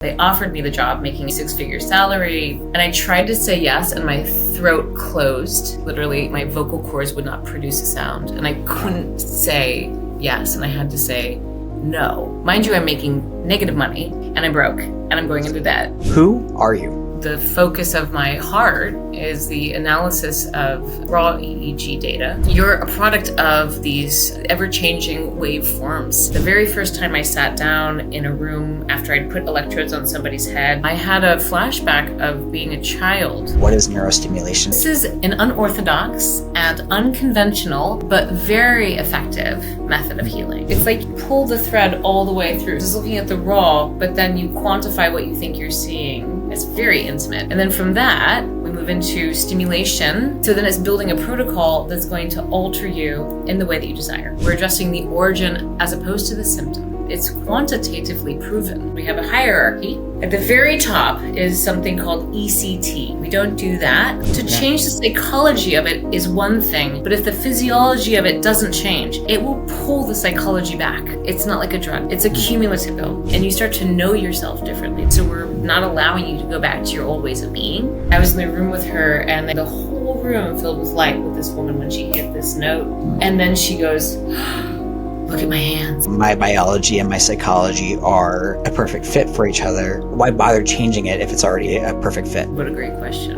They offered me the job making a 6-figure salary, and I tried to say yes, and my throat closed. Literally, my vocal cords would not produce a sound, and I couldn't say yes, and I had to say no. Mind you, I'm making negative money, and I'm broke, and I'm going into debt. Who are you? The focus of my heart is the analysis of raw EEG data. You're a product of these ever-changing waveforms. The very first time I sat down in a room after I'd put electrodes on somebody's head, I had a flashback of being a child. What is neurostimulation? This is an unorthodox and unconventional, but very effective method of healing. It's like you pull the thread all the way through, just looking at the raw, but then you quantify what you think you're seeing. It's very intimate. And then from that, we move into stimulation. So then it's building a protocol that's going to alter you in the way that you desire. We're addressing the origin as opposed to the symptom. It's quantitatively proven. We have a hierarchy. At the very top is something called ECT. We don't do that. To change the psychology of it is one thing, but if the physiology of it doesn't change, it will pull the psychology back. It's not like a drug. It's a cumulative go, and you start to know yourself differently. So we're not allowing you to go back to your old ways of being. I was in the room with her, and the whole room filled with light with this woman when she hit this note. And then she goes, look at my hands. My biology and my psychology are a perfect fit for each other. Why bother changing it if it's already a perfect fit? What a great question.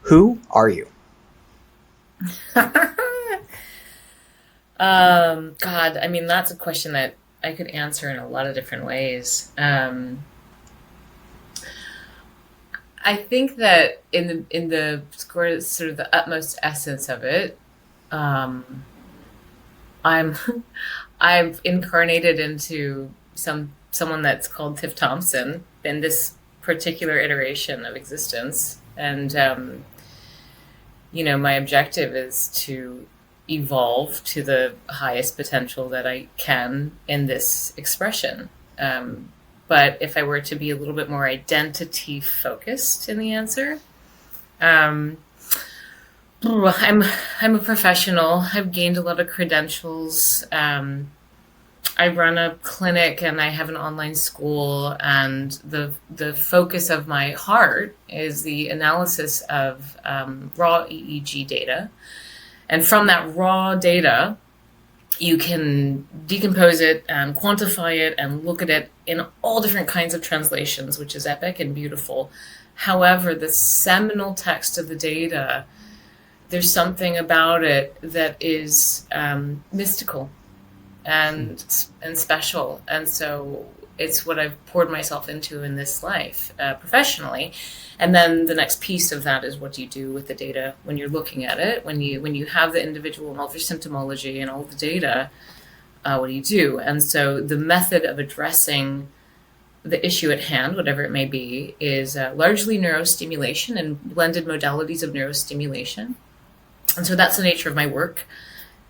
Who are you? God, I mean, that's a question that I could answer in a lot of different ways. I think that in the sort of the utmost essence of it, I've incarnated into someone that's called Tiff Thompson in this particular iteration of existence, and my objective is to evolve to the highest potential that I can in this expression. But if I were to be a little bit more identity focused in the answer, I'm a professional. I've gained a lot of credentials. I run a clinic and I have an online school, and the focus of my heart is the analysis of raw EEG data. And from that raw data, you can decompose it and quantify it and look at it in all different kinds of translations, which is epic and beautiful. However, the seminal text of the data, there's something about it that is mystical and special. And so it's what I've poured myself into in this life professionally. And then the next piece of that is what do you do with the data when you're looking at it, when you have the individual and all their symptomology and all the data, what do you do? And so the method of addressing the issue at hand, whatever it may be, is largely neurostimulation and blended modalities of neurostimulation. And so that's the nature of my work.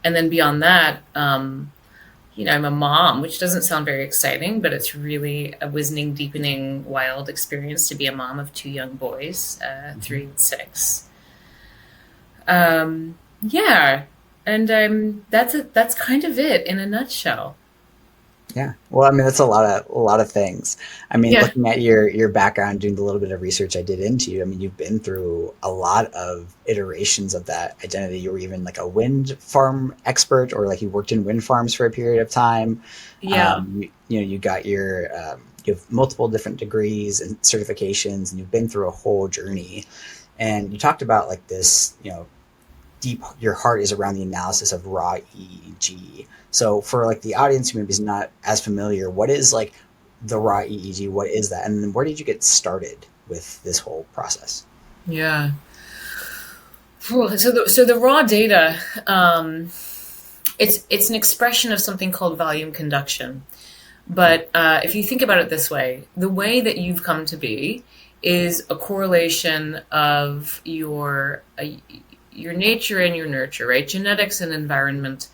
And then beyond that, I'm a mom, which doesn't sound very exciting, but it's really a wizening, deepening, wild experience to be a mom of 2 young boys, 3 and 6. And that's kind of it in a nutshell. Yeah. Well, I mean, that's a lot of things. I mean, looking at your background, doing the little bit of research I did into you, I mean, you've been through a lot of iterations of that identity. You were even like a wind farm expert, or like you worked in wind farms for a period of time. Yeah. You got you have multiple different degrees and certifications, and you've been through a whole journey. And you talked about like this, deep, your heart is around the analysis of raw EEG. So for like the audience who maybe is not as familiar, what is like the raw EEG? What is that? And then where did you get started with this whole process? Yeah. So the raw data, it's an expression of something called volume conduction. But if you think about it this way, the way that you've come to be is a correlation of your nature and your nurture, right? Genetics and environment.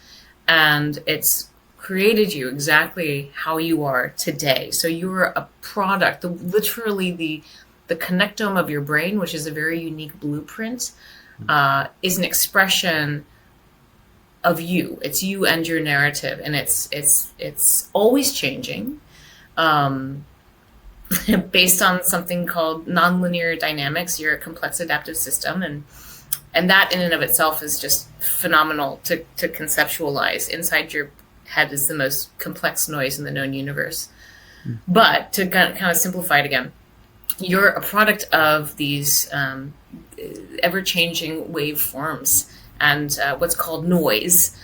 And it's created you exactly how you are today. So you're a product, literally the connectome of your brain, which is a very unique blueprint, is an expression of you. It's you and your narrative, and it's always changing, based on something called nonlinear dynamics. You're a complex adaptive system, and that in and of itself is just phenomenal to conceptualize. Inside your head is the most complex noise in the known universe. But to kind of simplify it again, you're a product of these ever-changing waveforms and what's called noise,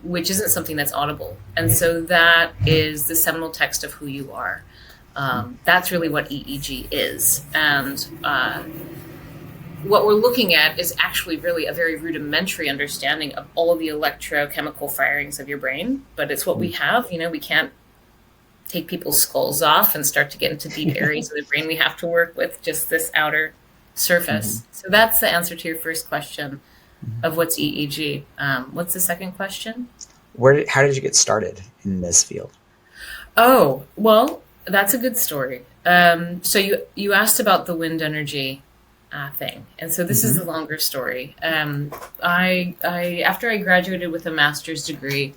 which isn't something that's audible. And so that is the seminal text of who you are. That's really what EEG is. And what we're looking at is actually really a very rudimentary understanding of all of the electrochemical firings of your brain, but it's what we have. We can't take people's skulls off and start to get into deep areas of the brain. We have to work with just this outer surface. So that's the answer to your first question of what's EEG. What's the second question? How did you get started in this field? Oh, well, that's a good story. So you asked about the wind energy thing. And so this is a longer story. I after I graduated with a master's degree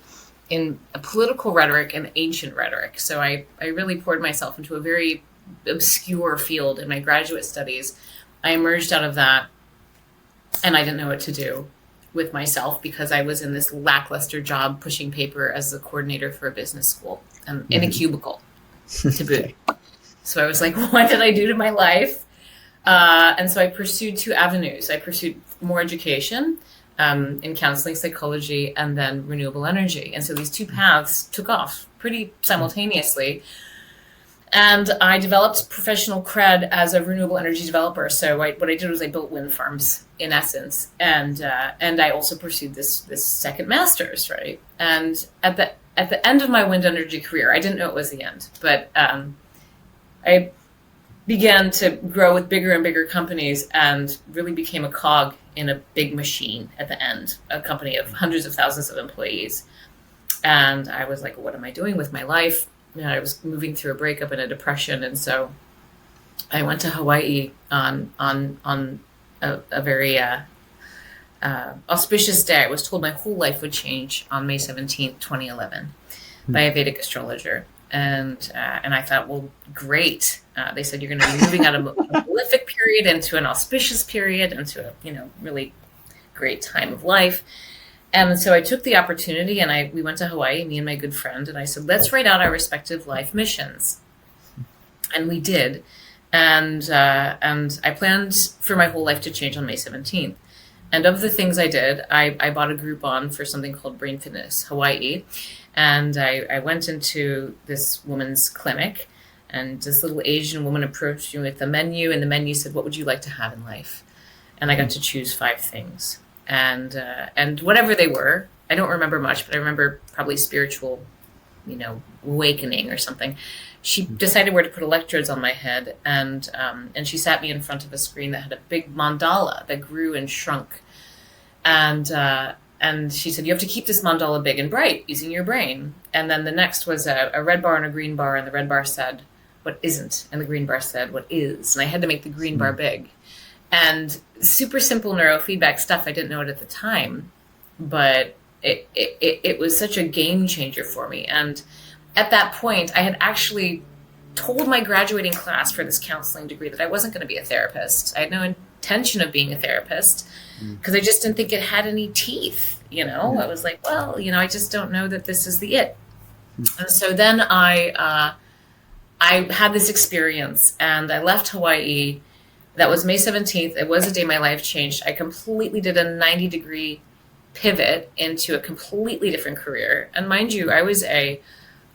in political rhetoric and ancient rhetoric, so I really poured myself into a very obscure field in my graduate studies. I emerged out of that, and I didn't know what to do with myself because I was in this lackluster job pushing paper as the coordinator for a business school in a cubicle to boot. So I was like, what did I do to my life? And so I pursued two avenues. I pursued more education in counseling, psychology, and then renewable energy. And so these two paths took off pretty simultaneously. And I developed professional cred as a renewable energy developer. So what I did was I built wind farms, in essence. And I also pursued this second master's, right? And at the end of my wind energy career, I didn't know it was the end, but I began to grow with bigger and bigger companies and really became a cog in a big machine at the end, a company of hundreds of thousands of employees. And I was like, what am I doing with my life? I was moving through a breakup and a depression. And so I went to Hawaii on a very auspicious day. I was told my whole life would change on May 17th, 2011 by a Vedic astrologer. And I thought, well, great. They said you're going to be moving out of a prolific period into an auspicious period, into a really great time of life. And so I took the opportunity, and we went to Hawaii, me and my good friend, and I said, let's write out our respective life missions. And we did. And I planned for my whole life to change on May 17th. And of the things I did, I bought a Groupon for something called Brain Fitness Hawaii. And I went into this woman's clinic, and this little Asian woman approached me with the menu, and the menu said, what would you like to have in life? And I got to choose 5 things. And whatever they were, I don't remember much, but I remember probably spiritual, awakening or something. She decided where to put electrodes on my head, and she sat me in front of a screen that had a big mandala that grew and shrunk. And she said, you have to keep this mandala big and bright using your brain. And then the next was a red bar and a green bar, and the red bar said, what isn't? And the green bar said, what is? And I had to make the green bar big. And super simple neurofeedback stuff. I didn't know it at the time, but it was such a game changer for me. And at that point, I had actually told my graduating class for this counseling degree that I wasn't going to be a therapist. I had no intention of being a therapist because I just didn't think it had any teeth. I was like, well, I just don't know that this is the it. And so then I had this experience, and I left Hawaii. That was May 17th. It was a day my life changed. I completely did a 90-degree pivot into a completely different career. And mind you, I was a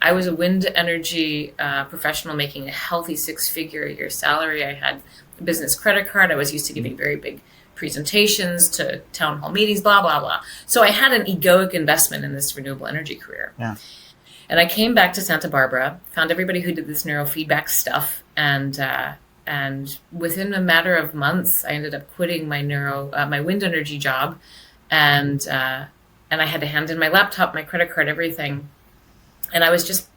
wind energy professional making a healthy 6-figure a year salary. I had a business credit card. I was used to giving very big presentations to town hall meetings, blah, blah, blah. So I had an egoic investment in this renewable energy career. Yeah. And I came back to Santa Barbara, found everybody who did this neurofeedback stuff, and within a matter of months, I ended up quitting my wind energy job, and I had to hand in my laptop, my credit card, everything. And I was just,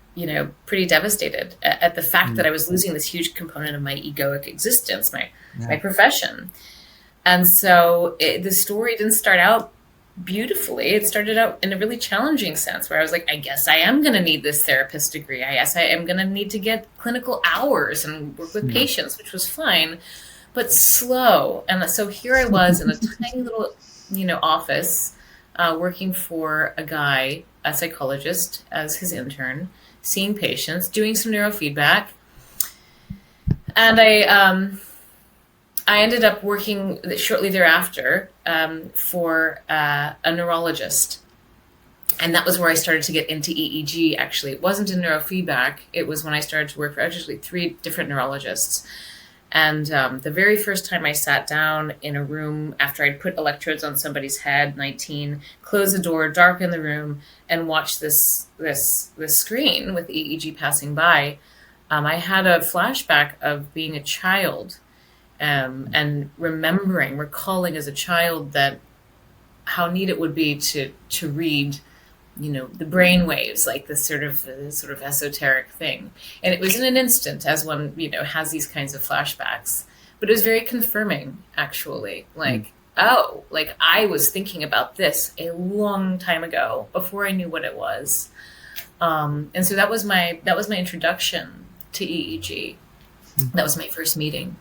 pretty devastated at the fact that I was losing this huge component of my egoic existence, my profession. And so the story didn't start out beautifully. It started out in a really challenging sense where I was like, I guess I am going to need this therapist degree. I guess I am going to need to get clinical hours and work with patients, which was fine, but slow. And so here I was in a tiny little, office, working for a guy, a psychologist, as his intern, seeing patients, doing some neurofeedback. And I ended up working shortly thereafter for a neurologist. And that was where I started to get into EEG, actually. It wasn't in neurofeedback. It was when I started to work for actually 3 different neurologists. And the very first time I sat down in a room after I'd put electrodes on somebody's head, 19, close the door, darken the room, and watch this screen with EEG passing by, I had a flashback of being a child. And recalling as a child that how neat it would be to read, the brain waves, like this sort of esoteric thing. And it was in an instant, as one, has these kinds of flashbacks. But it was very confirming, actually. Like, oh, like I was thinking about this a long time ago before I knew what it was. And so that was my introduction to EEG. That was my first meeting.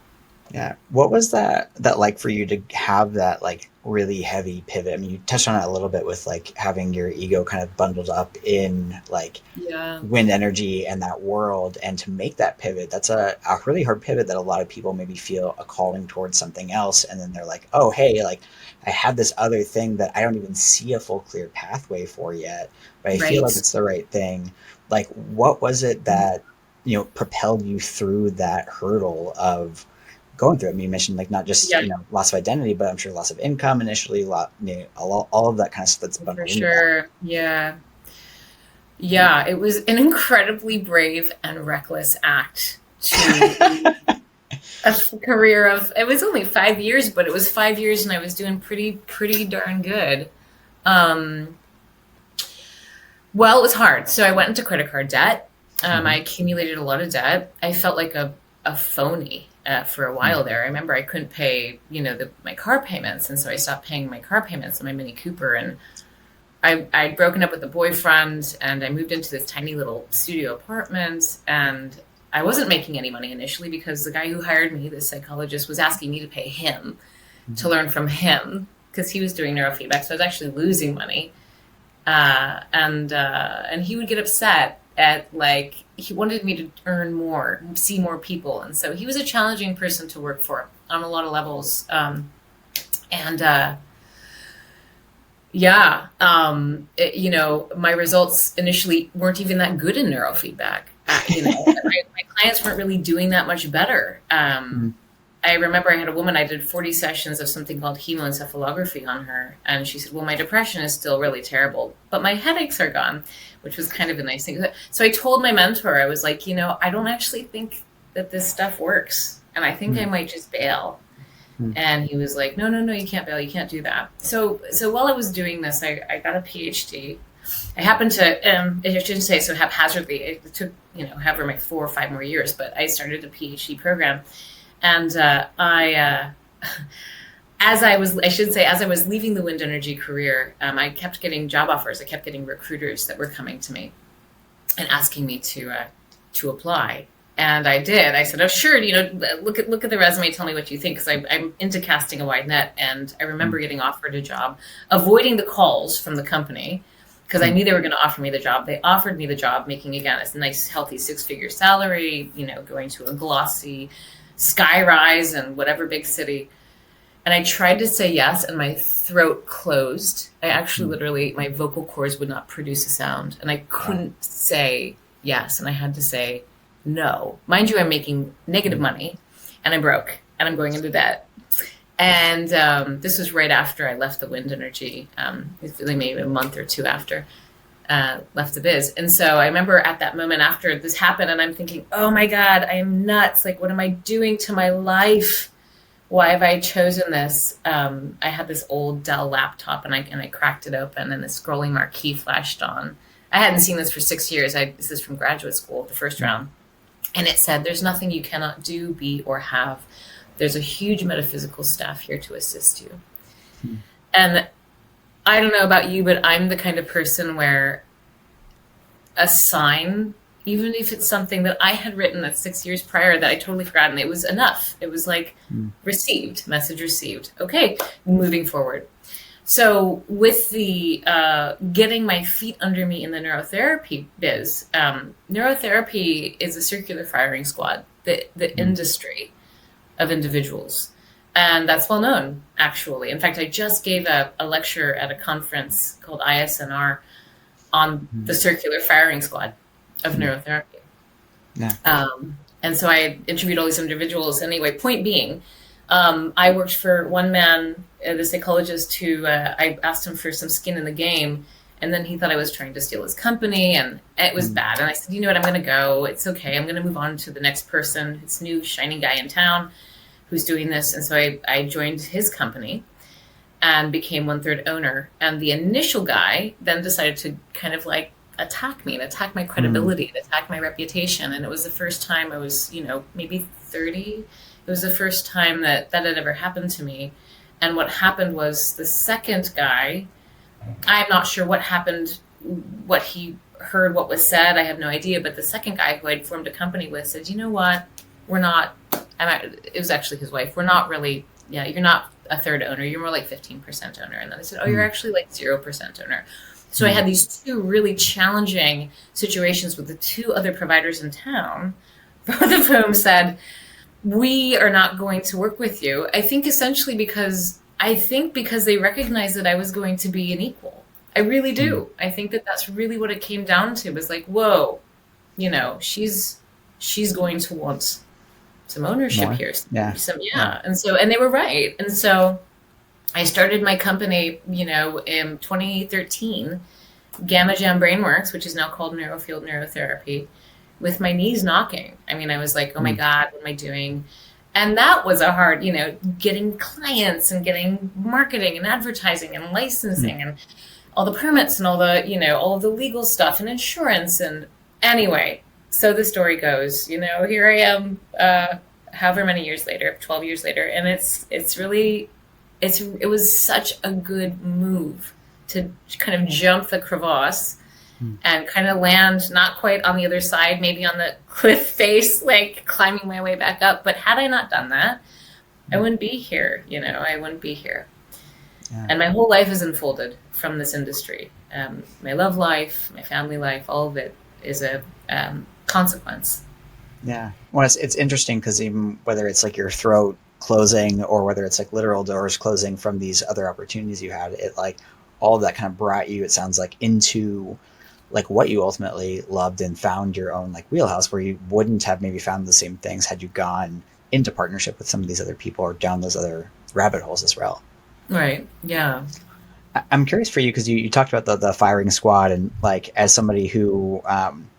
Yeah. What was that like for you to have that like really heavy pivot? I mean, you touched on it a little bit with like having your ego kind of bundled up in like wind energy and that world, and to make that pivot, that's a really hard pivot that a lot of people maybe feel a calling towards something else. And then they're like, oh, hey, like I have this other thing that I don't even see a full clear pathway for yet, but I feel like it's the right thing. Like, what was it that, propelled you through that hurdle of going through it? I mean, you mentioned like not just loss of identity, but I'm sure loss of income initially, all of that kind of stuff that's bundled into that. Yeah, it was an incredibly brave and reckless act to a career of, it was only 5 years, but it was 5 years and I was doing pretty darn good. Well, it was hard. So I went into credit card debt. I accumulated a lot of debt. I felt like a phony for a while there. I remember I couldn't pay, my car payments. And so I stopped paying my car payments on my Mini Cooper. And I'd broken up with a boyfriend and I moved into this tiny little studio apartment. And I wasn't making any money initially because the guy who hired me, the psychologist, was asking me to pay him to learn from him because he was doing neurofeedback. So I was actually losing money. And he would get upset at, like, he wanted me to earn more, see more people. And so he was a challenging person to work for on a lot of levels. My results initially weren't even that good in neurofeedback. My clients weren't really doing that much better. I remember I had a woman, I did 40 sessions of something called hemoencephalography on her. And she said, well, my depression is still really terrible, but my headaches are gone, which was kind of a nice thing. So I told my mentor, I was like, I don't actually think that this stuff works. And I think I might just bail. And he was like, no, you can't bail. You can't do that. So while I was doing this, I got a PhD. I happened to, I shouldn't say so haphazardly. It took, however, my 4 or 5 more years, but I started a PhD program. And as I was leaving the wind energy career, I kept getting job offers. I kept getting recruiters that were coming to me and asking me to apply. And I did. I said, oh, sure, look at the resume, tell me what you think, because I'm into casting a wide net. And I remember getting offered a job, avoiding the calls from the company, because I knew they were going to offer me the job. They offered me the job, making, again, a nice, healthy 6-figure salary, going to a glossy skyrise and whatever big city. And I tried to say yes, and my throat closed. I actually literally, my vocal cords would not produce a sound, and I couldn't say yes, and I had to say no. Mind you, I'm making negative money, and I'm broke, and I'm going into debt. And this was right after I left the wind energy, maybe a month or 2 after. Left the biz. And so I remember at that moment after this happened, and I'm thinking, oh my God, I am nuts. Like, what am I doing to my life? Why have I chosen this? I had this old Dell laptop and I cracked it open and the scrolling marquee flashed on. I hadn't seen this for 6 years. This is from graduate school, the first round. And it said, there's nothing you cannot do, be, or have. There's a huge metaphysical staff here to assist you. And I don't know about you, but I'm the kind of person where a sign, even if it's something that I had written that 6 years prior that I totally forgotten, it was enough. It was like received, message received. Okay, moving forward. So with the getting my feet under me in the neurotherapy biz, neurotherapy is a circular firing squad, the industry of individuals. And that's well known, actually. In fact, I just gave a lecture at a conference called ISNR on the circular firing squad of neurotherapy. Yeah. And so I interviewed all these individuals. Anyway, point being, I worked for one man, the psychologist, who I asked him for some skin in the game. And then he thought I was trying to steal his company, and it was bad. And I said, you know what, I'm going to go. It's okay. I'm going to move on to the next person, this new shiny guy in town who's doing this. And so I joined his company and became 1/3 owner. And the initial guy then decided to kind of like attack me and attack my credibility and attack my reputation. And it was the first time I was, maybe 30. It was the first time that had ever happened to me. And what happened was the second guy, I'm not sure what happened, what he heard, what was said. I have no idea. But the second guy who I'd formed a company with said, you know what, we're not, it was actually his wife, we're not really, you're not a third owner, you're more like 15% owner. And then I said, oh, you're actually like 0% owner. So I had these two really challenging situations with the two other providers in town, both of whom said, we are not going to work with you. I think essentially because they recognized that I was going to be an equal. I really do. I think that that's really what it came down to, was like, whoa, she's going to want some ownership More. here. Yeah. And they were right. And so I started my company, in 2013, Gamma Jam Brainworks, which is now called Neurofield Neurotherapy, with my knees knocking. I mean, I was like, oh my God, what am I doing? And that was a hard, getting clients and getting marketing and advertising and licensing and all the permits and all the, all of the legal stuff and insurance. And anyway, so the story goes, here I am, however many years later, 12 years later. And it was such a good move to kind of jump the crevasse and kind of land not quite on the other side, maybe on the cliff face, like climbing my way back up. But had I not done that, I wouldn't be here. I wouldn't be here. Yeah. And my whole life is unfolded from this industry. My love life, my family life, all of it is a consequence. Yeah. Well, it's interesting because even whether it's like your throat closing or whether it's like literal doors closing from these other opportunities you had, it like all of that kind of brought you, it sounds like, into like what you ultimately loved and found your own like wheelhouse, where you wouldn't have maybe found the same things had you gone into partnership with some of these other people or down those other rabbit holes as well. Right. Yeah. I'm curious for you, because you talked about the firing squad, and like as somebody who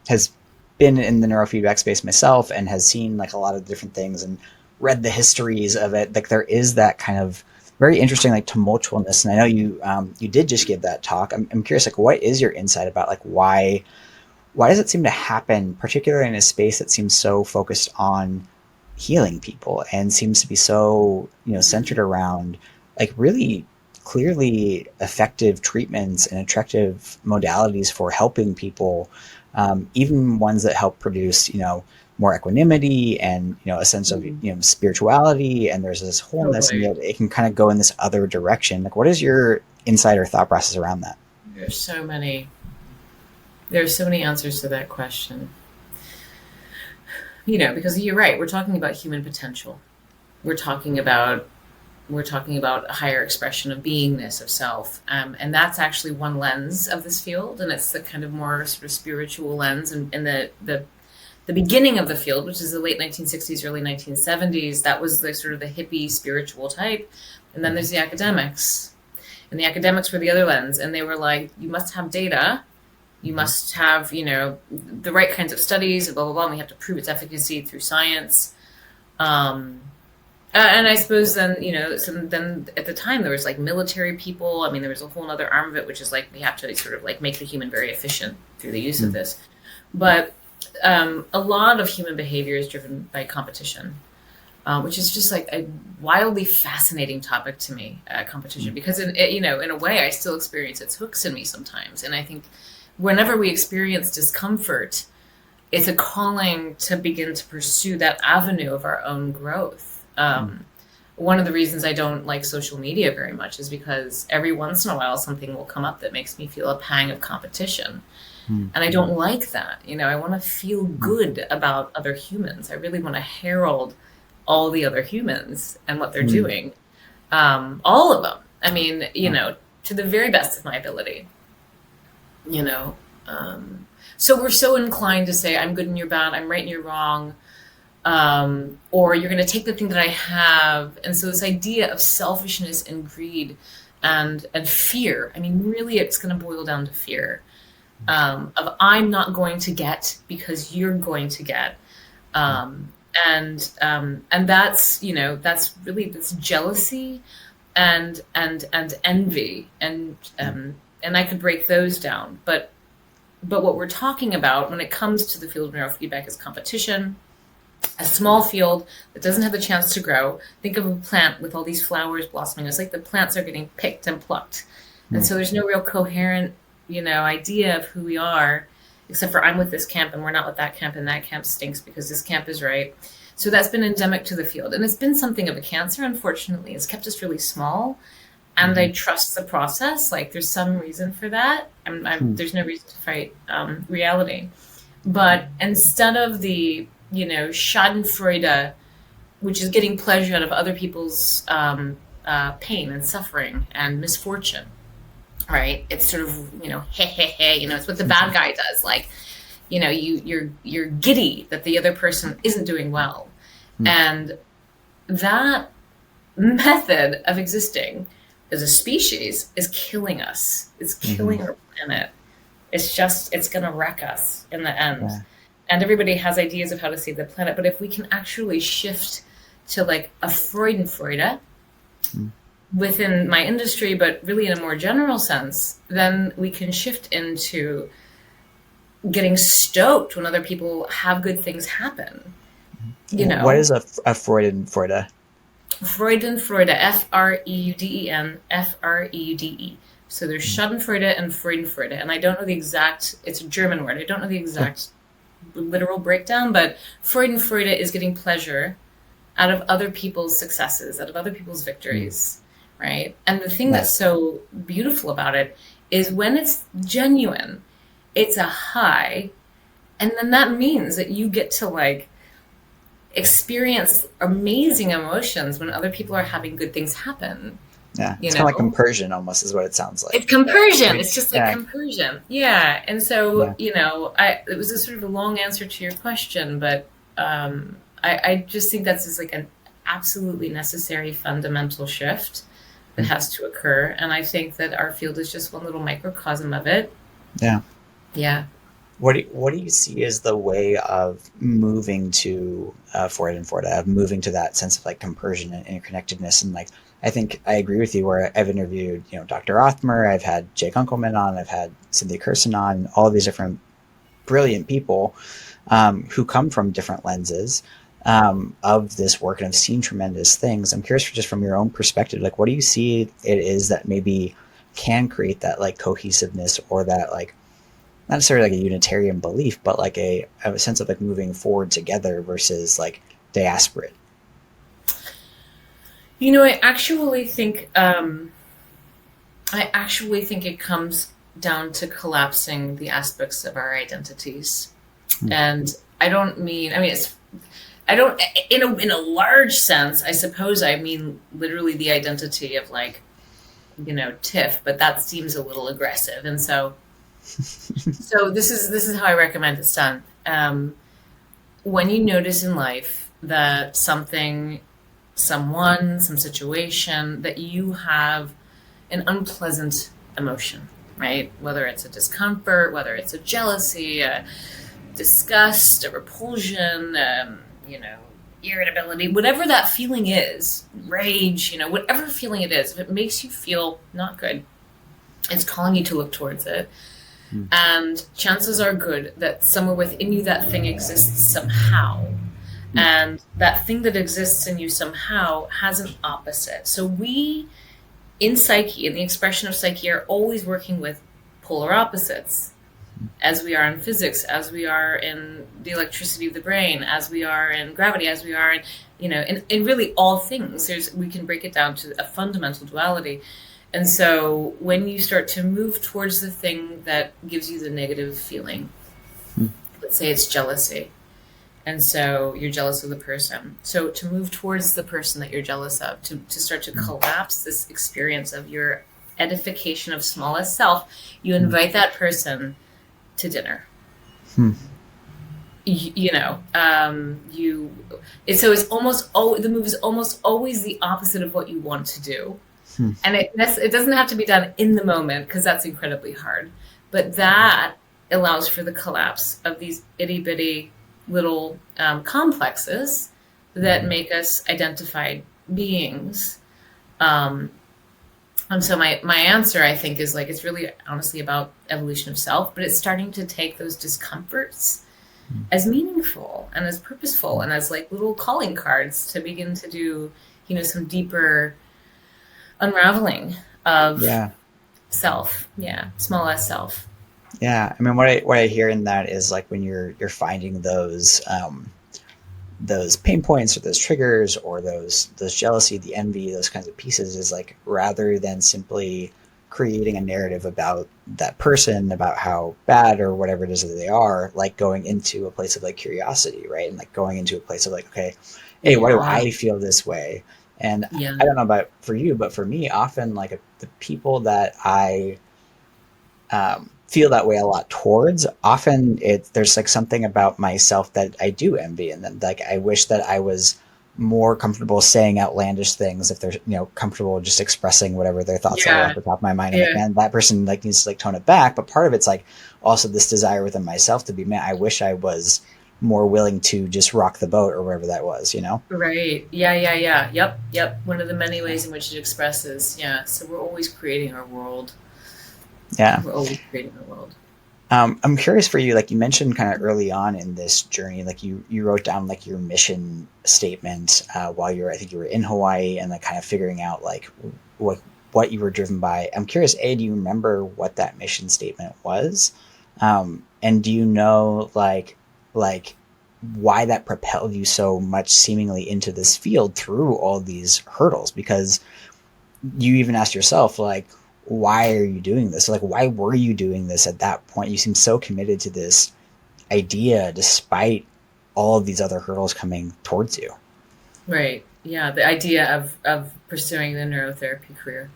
has been in the neurofeedback space myself and has seen like a lot of different things and read the histories of it, like there is that kind of very interesting like tumultuousness. And I know you did just give that talk. I'm curious, like what is your insight about like why does it seem to happen, particularly in a space that seems so focused on healing people and seems to be so centered around like really clearly effective treatments and attractive modalities for helping people, even ones that help produce more equanimity and a sense of spirituality, and there's this wholeness, and yet it can kind of go in this other direction. Like, what is your insight or thought process around that? There's so many answers to that question. Because you're right, we're talking about human potential. We're talking about a higher expression of beingness, of self, and that's actually one lens of this field, and it's the kind of more sort of spiritual lens, and the beginning of the field, which is the late 1960s, early 1970s, that was the sort of the hippie spiritual type. And then there's the academics. And the academics were the other lens. And they were like, you must have data. You must have, the right kinds of studies, blah, blah, blah. And we have to prove its efficacy through science. And I suppose then, then at the time there was like military people. I mean, there was a whole other arm of it, which is like, we have to sort of like make the human very efficient through the use of this. But a lot of human behavior is driven by competition. which is just like a wildly fascinating topic to me, competition, because in a way I still experience its hooks in me sometimes. And I think whenever we experience discomfort, it's a calling to begin to pursue that avenue of our own growth. One of the reasons I don't like social media very much is because every once in a while something will come up that makes me feel a pang of competition. And I don't like that. I want to feel good about other humans. I really want to herald all the other humans and what they're doing. All of them. I mean, to the very best of my ability. So we're so inclined to say, I'm good and you're bad, I'm right and you're wrong. Or you're going to take the thing that I have. And so this idea of selfishness and greed and fear, I mean, really it's going to boil down to fear. Of I'm not going to get because you're going to get. And that's, that's jealousy and envy. And I could break those down. But what we're talking about when it comes to the field of neurofeedback is competition, a small field that doesn't have the chance to grow. Think of a plant with all these flowers blossoming. It's like the plants are getting picked and plucked. And so there's no real coherent, idea of who we are, except for I'm with this camp and we're not with that camp, and that camp stinks because this camp is right. So that's been endemic to the field. And it's been something of a cancer, unfortunately. It's kept us really small. And I trust the process. Like there's some reason for that. There's no reason to fight reality. But instead of the, Schadenfreude, which is getting pleasure out of other people's pain and suffering and misfortune, right? It's sort of, hey, it's what the bad guy does. Like, you're giddy that the other person isn't doing well. And that method of existing as a species is killing us. It's killing our planet. It's going to wreck us in the end. Yeah. And everybody has ideas of how to save the planet. But if we can actually shift to like a Freudenfreude within my industry, but really in a more general sense, then we can shift into getting stoked when other people have good things happen. What is a Freudenfreude? Freudenfreude, Freuden, Freude. So there's Schadenfreude and Freudenfreude. And I don't know the exact, it's a German word. I don't know the exact literal breakdown, but Freudenfreude is getting pleasure out of other people's successes, out of other people's victories, right? And the thing that's so beautiful about it is when it's genuine, it's a high. And then that means that you get to like experience amazing emotions when other people are having good things happen. Yeah, it's kind of like compersion almost is what it sounds like. It's compersion. It's just like compersion. Yeah. And so, it was a sort of a long answer to your question, but I just think that's just like an absolutely necessary fundamental shift that has to occur. And I think that our field is just one little microcosm of it. Yeah. Yeah. What do you see as the way of moving to Freudenfreude, of moving to that sense of like compersion and interconnectedness? And like, I think I agree with you where I've interviewed, Dr. Othmer, I've had Jake Unkelman on, I've had Cynthia Kerson on, all of these different brilliant people who come from different lenses of this work and have seen tremendous things. I'm curious just from your own perspective, like what do you see it is that maybe can create that like cohesiveness or that like, not necessarily like a Unitarian belief, but like a sense of like moving forward together versus like disparate? I actually think it comes down to collapsing the aspects of our identities. And I don't mean, in a large sense, I suppose I mean literally the identity of like, Tiff, but that seems a little aggressive. And so this is how I recommend it's done. When you notice in life that someone, some situation, that you have an unpleasant emotion, right? Whether it's a discomfort, whether it's a jealousy, a disgust, a repulsion, irritability, whatever that feeling is, rage, whatever feeling it is, if it makes you feel not good, it's calling you to look towards it. And chances are good that somewhere within you that thing exists somehow. And that thing that exists in you somehow has an opposite. So we, in psyche, in the expression of psyche, are always working with polar opposites, as we are in physics, as we are in the electricity of the brain, as we are in gravity, as we are in, in really all things. We can break it down to a fundamental duality. And so when you start to move towards the thing that gives you the negative feeling, let's say it's jealousy, and so you're jealous of the person. So to move towards the person that you're jealous of, to start to collapse this experience of your edification of smallest self, you invite that person to dinner. So it's almost the move is almost always the opposite of what you want to do. And it doesn't have to be done in the moment, because that's incredibly hard. But that allows for the collapse of these itty bitty little complexes that make us identified beings. And so my answer, I think, is like, it's really honestly about evolution of self, but it's starting to take those discomforts as meaningful and as purposeful and as like little calling cards to begin to do, some deeper unraveling of self. Yeah. Small s self. Yeah. I mean, what I hear in that is like, when you're finding those pain points or those triggers or those jealousy, the envy, those kinds of pieces, is like, rather than simply creating a narrative about that person, about how bad or whatever it is that they are, like going into a place of like curiosity, right? And like going into a place of like, okay, hey, why do I feel this way? And I don't know about for you, but for me, often like the people that I feel that way a lot towards, often there's like something about myself that I do envy, and then like I wish that I was more comfortable saying outlandish things, if they're comfortable just expressing whatever their thoughts are off the top of my mind. And like, man, that person like needs to like tone it back. But part of it's like also this desire within myself to be, man, I wish I was more willing to just rock the boat, or whatever that was, Right. Yeah. Yep. One of the many ways in which it expresses. Yeah. So we're always creating our world. Yeah. We're always creating our world. I'm curious for you, like you mentioned kind of early on in this journey, like you wrote down like your mission statement while I think you were in Hawaii, and like kind of figuring out like what you were driven by. I'm curious, do you remember what that mission statement was? And do you know like why that propelled you so much seemingly into this field through all these hurdles? Because you even asked yourself, like, why are you doing this? Like, why were you doing this at that point? You seem so committed to this idea despite all of these other hurdles coming towards you. Right. Yeah. The idea of pursuing the neurotherapy career.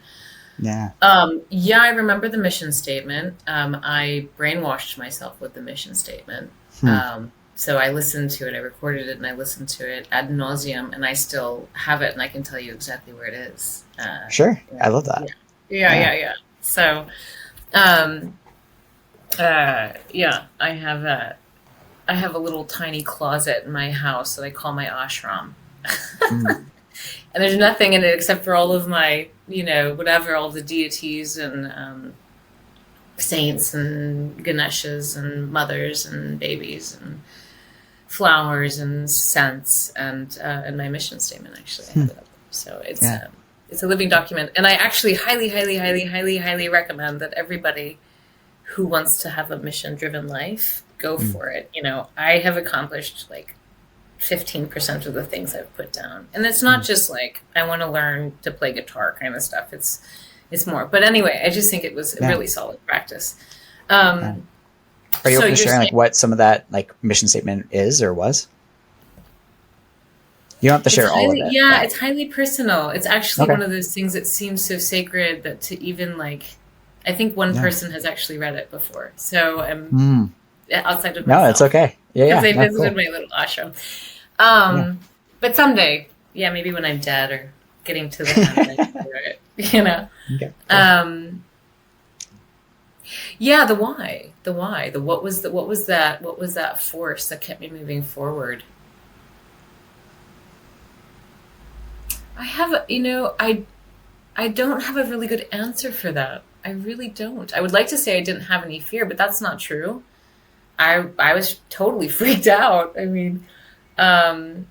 Yeah. I remember the mission statement. I brainwashed myself with the mission statement. So I listened to it, I recorded it, and I listened to it ad nauseum, and I still have it, and I can tell you exactly where it is. Sure. I love that. Yeah. So, I have a little tiny closet in my house that I call my ashram. And there's nothing in it except for all of my, all the deities and saints and Ganeshas and mothers and babies and flowers and scents and my mission statement, actually. I have it up there. So it's a living document. And I actually highly, highly, highly, highly, highly recommend that everybody who wants to have a mission-driven life go for it. I have accomplished like 15% of the things I've put down. And it's not just like, I want to learn to play guitar kind of stuff. It's more. But anyway, I just think it was a really solid practice. Are you open to sharing like what some of that like mission statement is or was? You don't have to share all of it. Yeah, it's highly personal. It's actually one of those things that seems so sacred that to even like, I think one person has actually read it before. So I'm outside of myself. No, it's okay. Yeah. Because I visited my little ashram. But someday, maybe when I'm dead or getting to the end, I can do it, Okay. The why. What was that force that kept me moving forward? I have, I don't have a really good answer for that. I really don't. I would like to say I didn't have any fear, but that's not true. I was totally freaked out. I mean, Um,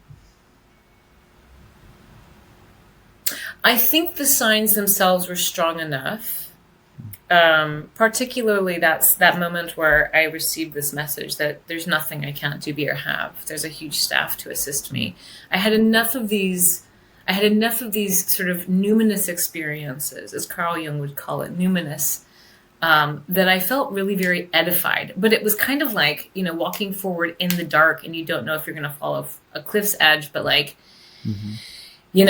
I think the signs themselves were strong enough. Particularly that moment where I received this message that there's nothing I can't do, be, or have. There's a huge staff to assist me. I had enough of these sort of numinous experiences, as Carl Jung would call it, numinous, that I felt really very edified. But it was kind of like, walking forward in the dark and you don't know if you're going to fall off a cliff's edge, but like, you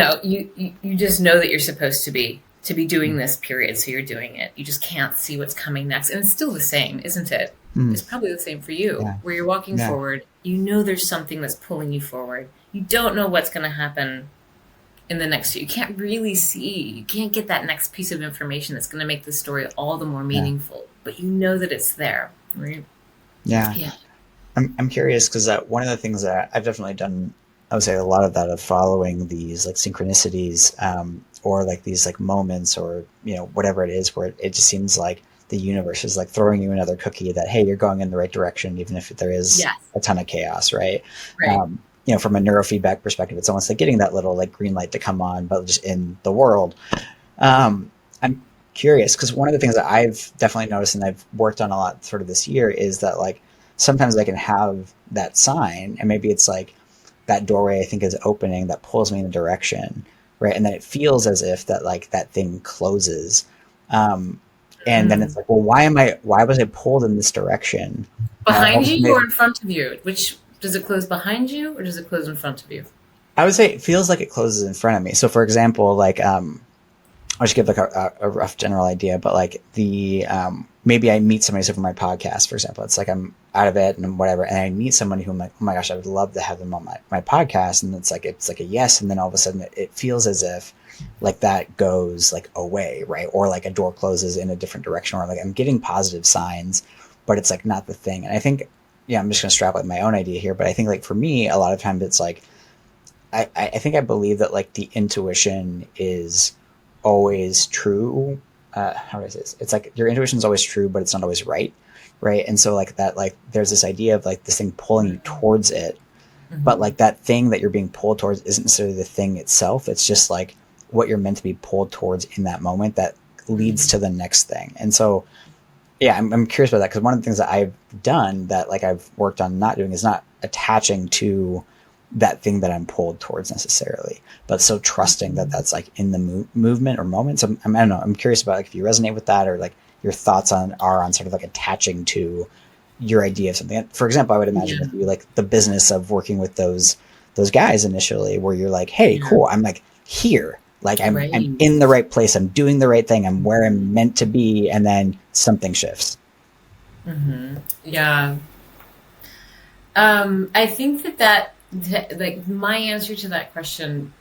just know that you're supposed to be doing this, period. So you're doing it. You just can't see what's coming next. And it's still the same, isn't it? It's probably the same for you, where you're walking forward. You know there's something that's pulling you forward. You don't know what's going to happen in the next year. You can't really see. You can't get that next piece of information that's going to make the story all the more meaningful. But you know that it's there, right? Yeah. I'm curious because one of the things that I've definitely done, I would say a lot of that of following these like synchronicities, or like these like moments, or whatever it is, where it just seems like the universe is like throwing you another cookie that, hey, you're going in the right direction, even if there is a ton of chaos, right? From a neurofeedback perspective, it's almost like getting that little like green light to come on, but just in the world. I'm curious because one of the things that I've definitely noticed and I've worked on a lot sort of this year is that like sometimes I can have that sign, and maybe it's like that doorway I think is opening that pulls me in a direction, right? And then it feels as if that like that thing closes. And then it's like, well, why was I pulled in this direction? Behind you or in front of you? Which, does it close behind you or does it close in front of you? I would say it feels like it closes in front of me. So for example, like, I'll just give like a rough general idea, but like maybe I meet somebody for my podcast, for example. It's like I'm out of it and whatever, and I meet someone who I'm like, oh my gosh, I would love to have them on my podcast, and it's like a yes, and then all of a sudden it feels as if like that goes like away, right? Or like a door closes in a different direction, or like I'm getting positive signs, but it's like not the thing. And I think, I'm just gonna strap like my own idea here, but I think like for me, a lot of times it's like I think I believe that like the intuition is always true. How do I say this? It's like your intuition is always true, but it's not always right. And so like that, like there's this idea of like this thing pulling you towards it, but like that thing that you're being pulled towards isn't necessarily the thing itself. It's just like what you're meant to be pulled towards in that moment that leads to the next thing. And so, I'm curious about that, because one of the things that I've done that like I've worked on not doing is not attaching to that thing that I'm pulled towards necessarily, but so trusting that that's like in the movement or moment. So I don't know. I'm curious about like if you resonate with that, or like your thoughts are on sort of like attaching to your idea of something. For example, I would imagine with you, like the business of working with those guys initially, where you're like, hey, cool, I'm like here, like I'm in the right place, I'm doing the right thing, I'm where I'm meant to be, and then something shifts. Yeah. I think that like my answer to that question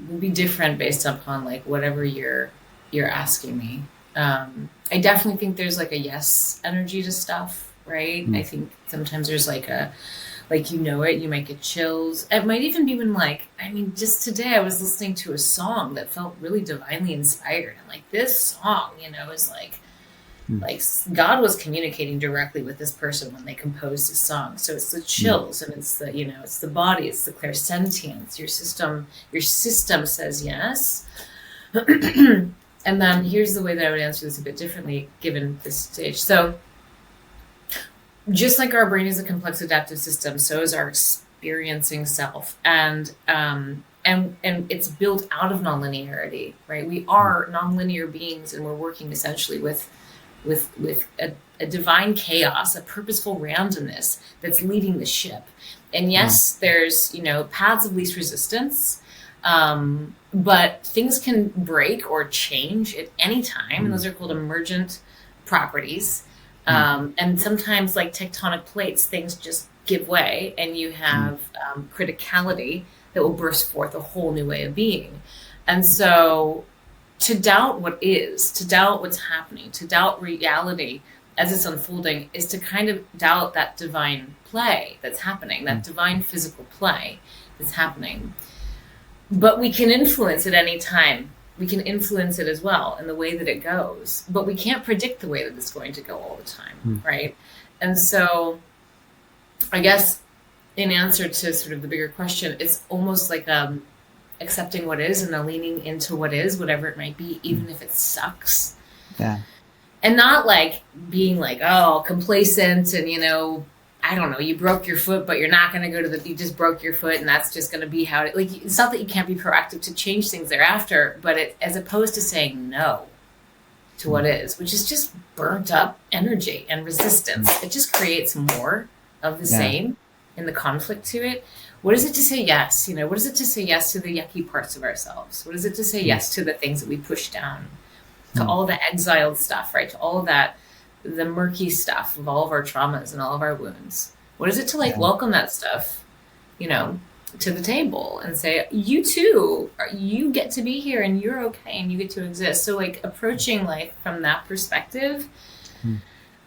will be different based upon like whatever you're asking me. I definitely think there's like a yes energy to stuff, right? I think sometimes there's like you might get chills. It might even be when just today I was listening to a song that felt really divinely inspired, and like this song, is like God was communicating directly with this person when they composed this song. So it's the chills, and it's the, it's the body, it's the clairsentience. Your system says yes. And then here's the way that I would answer this a bit differently given this stage. So just like our brain is a complex adaptive system, so is our experiencing self. And it's built out of nonlinearity, right? We are nonlinear beings, and we're working essentially with a divine chaos, a purposeful randomness that's leading the ship. And yes, there's, paths of least resistance, but things can break or change at any time. And those are called emergent properties. And sometimes like tectonic plates, things just give way, and you have criticality that will burst forth a whole new way of being. And so to doubt what is, to doubt what's happening, to doubt reality as it's unfolding, is to kind of doubt that divine play that's happening, that divine physical play that's happening. But we can influence it any time. We can influence it as well in the way that it goes, but we can't predict the way that it's going to go all the time, right? And so I guess in answer to sort of the bigger question, it's almost like accepting what is and then leaning into what is, whatever it might be, even if it sucks. Yeah. And not like being like, oh, complacent and, I don't know, you broke your foot, but you're not going to go to you just broke your foot and that's just going to be how it's not that you can't be proactive to change things thereafter, but as opposed to saying no to what is, which is just burnt up energy and resistance. It just creates more of the same in the conflict to it. What is it to say yes? What is it to say yes to the yucky parts of ourselves? What is it to say yes to the things that we push down, to all the exiled stuff, right? To all of that, the murky stuff of all of our traumas and all of our wounds. What is it to welcome that stuff, to the table and say, you too, you get to be here and you're okay and you get to exist. So approaching life from that perspective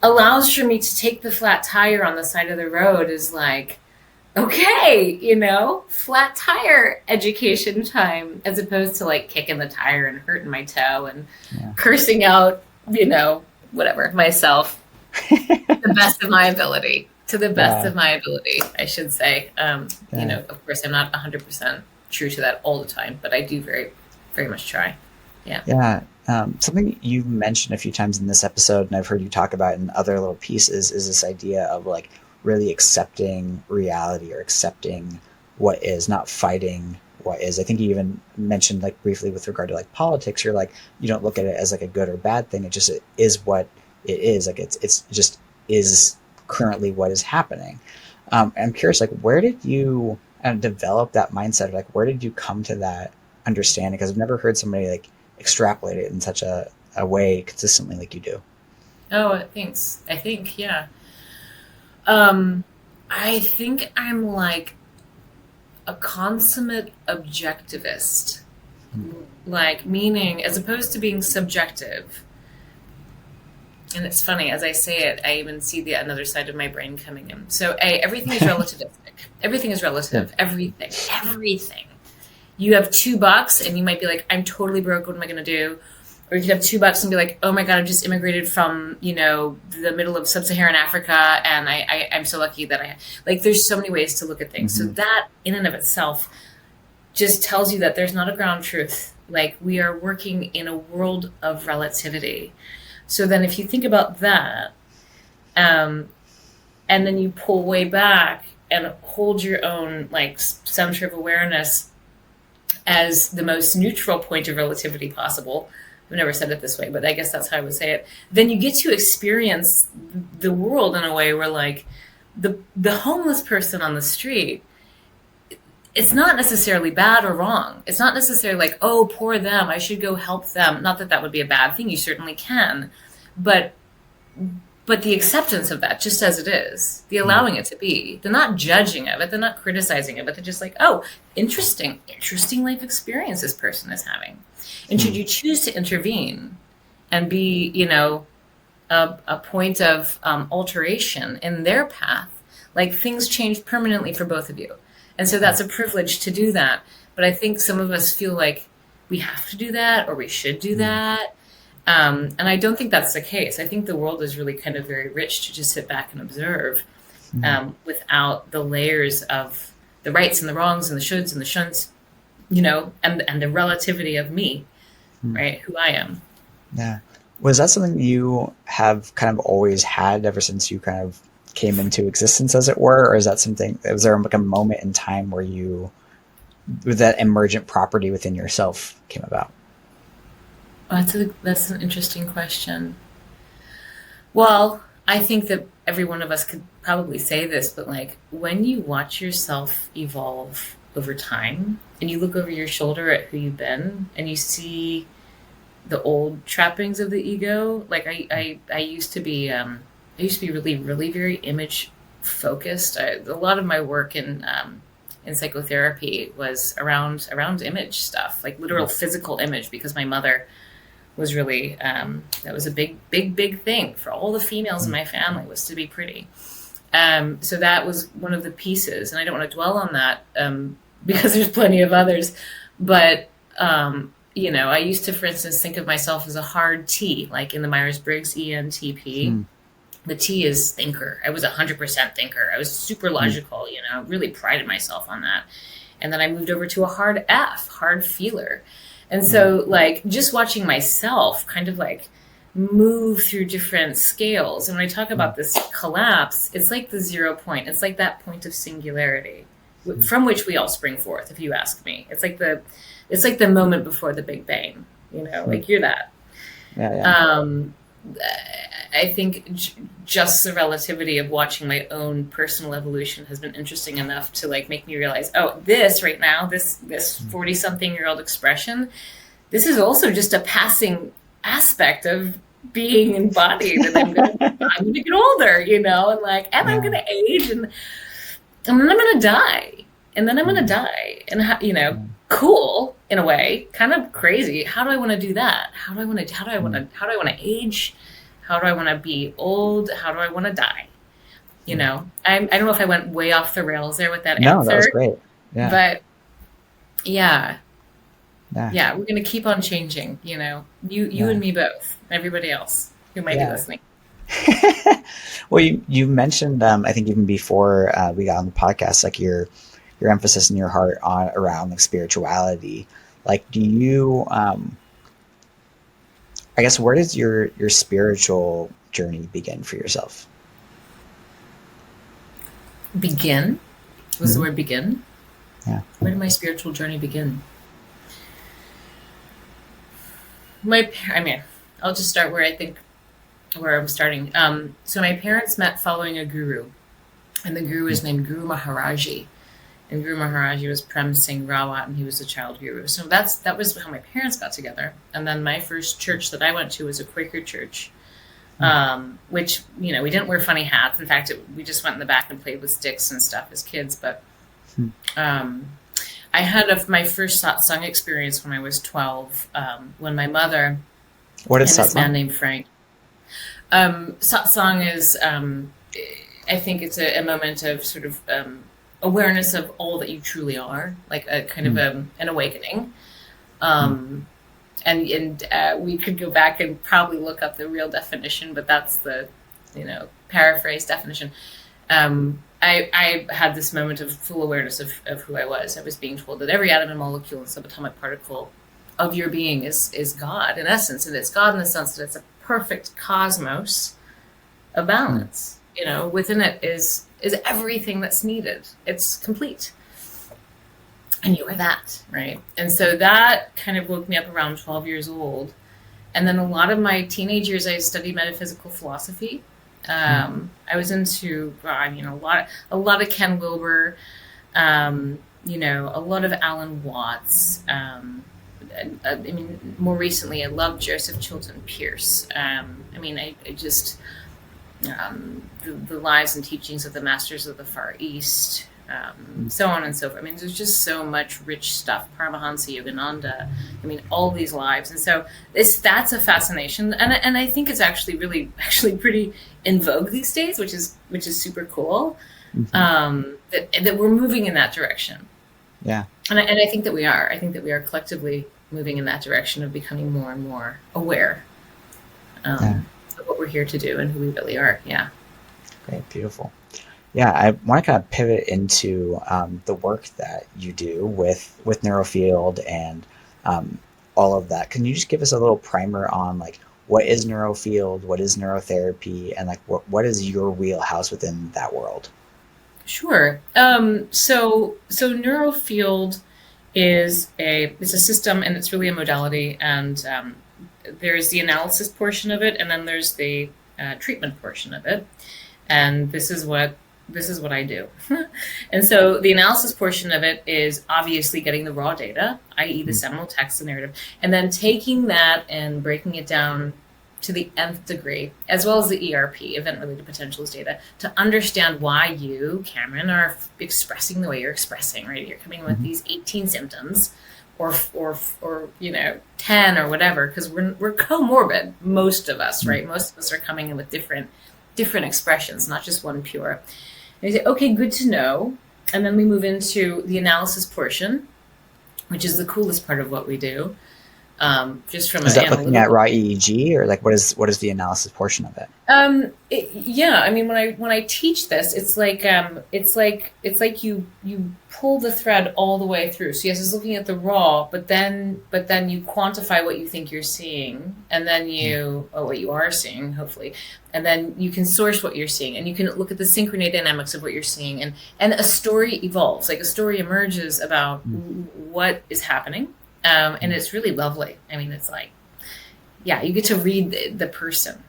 allows for me to take the flat tire on the side of the road is okay, flat tire education time, as opposed to kicking the tire and hurting my toe and cursing out, whatever, myself, the best of my ability. To the best of my ability, I should say. Of course, I'm not 100% true to that all the time, but I do very, very much try. Yeah. Yeah. Something you've mentioned a few times in this episode, and I've heard you talk about in other little pieces, is this idea of really accepting reality or accepting what is, not fighting what is. I think you even mentioned briefly with regard to politics, you're you don't look at it as a good or bad thing. It is what it is. It's just is currently what is happening. I'm curious, where did you develop that mindset? Where did you come to that understanding? Because I've never heard somebody extrapolate it in such a way consistently like you do. Oh, thanks. I think, yeah. I think I'm a consummate objectivist, meaning as opposed to being subjective. And it's funny, as I say it, I even see another side of my brain coming in. So, everything is relativistic. Everything is relative. Everything. You have $2 and you might be like, I'm totally broke. What am I going to do? Or you could have $2 and be like, oh my God, I've just immigrated from, the middle of sub-Saharan Africa. And I'm so lucky that there's so many ways to look at things. So that in and of itself just tells you that there's not a ground truth. We are working in a world of relativity. So then if you think about that, and then you pull way back and hold your own center of awareness as the most neutral point of relativity possible. I've never said it this way, but I guess that's how I would say it. Then you get to experience the world in a way where the homeless person on the street, it's not necessarily bad or wrong. It's not necessarily oh, poor them, I should go help them. Not that that would be a bad thing. You certainly can. But the acceptance of that just as it is, the allowing it to be, the not judging of it, the not criticizing it, but they're just oh, interesting life experience this person is having. And should you choose to intervene and be, a point of alteration in their path, things change permanently for both of you. And so that's a privilege to do that. But I think some of us feel we have to do that or we should do that. And I don't think that's the case. I think the world is really kind of very rich to just sit back and observe without the layers of the rights and the wrongs and the shoulds and the shunts, and the relativity of me, right? Who I am. Yeah. Was that something you have kind of always had ever since you kind of came into existence, as it were? Or is that something, was there a moment in time where that emergent property within yourself came about? That's an interesting question. Well, I think that every one of us could probably say this, but when you watch yourself evolve over time and you look over your shoulder at who you've been and you see the old trappings of the ego, I used to be really, really very image focused. A lot of my work in psychotherapy was around image stuff, literal physical image, because my mother was really, that was a big thing for all the females in my family, was to be pretty. So that was one of the pieces, and I don't want to dwell on that because there's plenty of others. But, I used to, for instance, think of myself as a hard T, in the Myers-Briggs ENTP. The T is thinker. I was 100% thinker. I was super logical, really prided myself on that. And then I moved over to a hard F, hard feeler. And so like just watching myself kind of like move through different scales. And when I talk about this collapse, it's like the 0 point. It's like that point of singularity from which we all spring forth, if you ask me. It's like the moment before the Big Bang, like you're that. Yeah. I think just the relativity of watching my own personal evolution has been interesting enough to like make me realize, oh, this right now, this 40-something-year-old expression, this is also just a passing aspect of being embodied, and I'm gonna get older, and I'm gonna age, and then I'm gonna die, and then I'm gonna die, and cool in a way, kind of crazy. How do I want to do that? How do I want to age? How do I want to be old? How do I want to die? I don't know if I went way off the rails there with that answer. No, that was great. Yeah. But yeah, we're going to keep on changing, you and me both, everybody else who might be listening. Well, you mentioned, I think even before we got on the podcast, like your emphasis in your heart around like spirituality. Like, do you, I guess, where does your spiritual journey begin for yourself? Begin? Was the word begin? Yeah. Where did my spiritual journey begin? I'll just start where I'm starting. So my parents met following a guru, and the guru is named Guru Maharaji. And Guru Maharaji was Prem Singh Rawat, and he was the child guru. So that was how my parents got together. And then my first church that I went to was a Quaker church, which, we didn't wear funny hats. In fact, we just went in the back and played with sticks and stuff as kids. But I had my first satsang experience when I was 12, when my mother What is and this satsang? man named Frank. Satsang is, I think it's a moment of sort of awareness of all that you truly are, like a kind of an awakening. And we could go back and probably look up the real definition, but that's the, paraphrase definition. I had this moment of full awareness of who I was. I was being told that every atom and molecule and subatomic particle of your being is God in essence, and it's God in the sense that it's a perfect cosmos of balance. Within it is everything that's needed. It's complete. And you are that, right? And so that kind of woke me up around 12 years old. And then a lot of my teenage years, I studied metaphysical philosophy. I was into, a lot of Ken Wilber, a lot of Alan Watts. More recently, I love Joseph Chilton Pearce. I just, the lives and teachings of the masters of the Far East, so on and so forth. There's just so much rich stuff. Paramahansa Yogananda. All these lives, and so that's a fascination, and I think it's actually pretty in vogue these days, which is super cool. That we're moving in that direction. Yeah, and I think that we are. I think that we are collectively moving in that direction of becoming more and more aware of what we're here to do and who we really are. Yeah. Great, beautiful. Yeah, I want to kind of pivot into the work that you do with Neurofield and all of that. Can you just give us a little primer on like what is Neurofield, what is neurotherapy, and like what is your wheelhouse within that world? Sure. So Neurofield is it's a system, and it's really a modality, and there's the analysis portion of it, and then there's the treatment portion of it, and this is what I do. And so the analysis portion of it is obviously getting the raw data, i.e. the seminal text, the narrative, and then taking that and breaking it down to the nth degree, as well as the ERP, event-related potentials data, to understand why you, Cameron, are expressing the way you're expressing, right? You're coming with these 18 symptoms or 10 or whatever, because we're comorbid, most of us, right? Most of us are coming in with different expressions, not just one pure. And you say, okay, good to know. And then we move into the analysis portion, which is the coolest part of what we do. just from Is an that looking at analytical. raw EEG, or like what is the analysis portion of it? Yeah, I mean, when I teach this, it's like you pull the thread all the way through. So yes, it's looking at the raw, but then you quantify what you think you're seeing, and then or what you are seeing, hopefully, and then you can source what you're seeing, and you can look at the synchrony dynamics of what you're seeing, and a story evolves, like a story emerges about what is happening, and it's really lovely. I mean, it's like, yeah, you get to read the person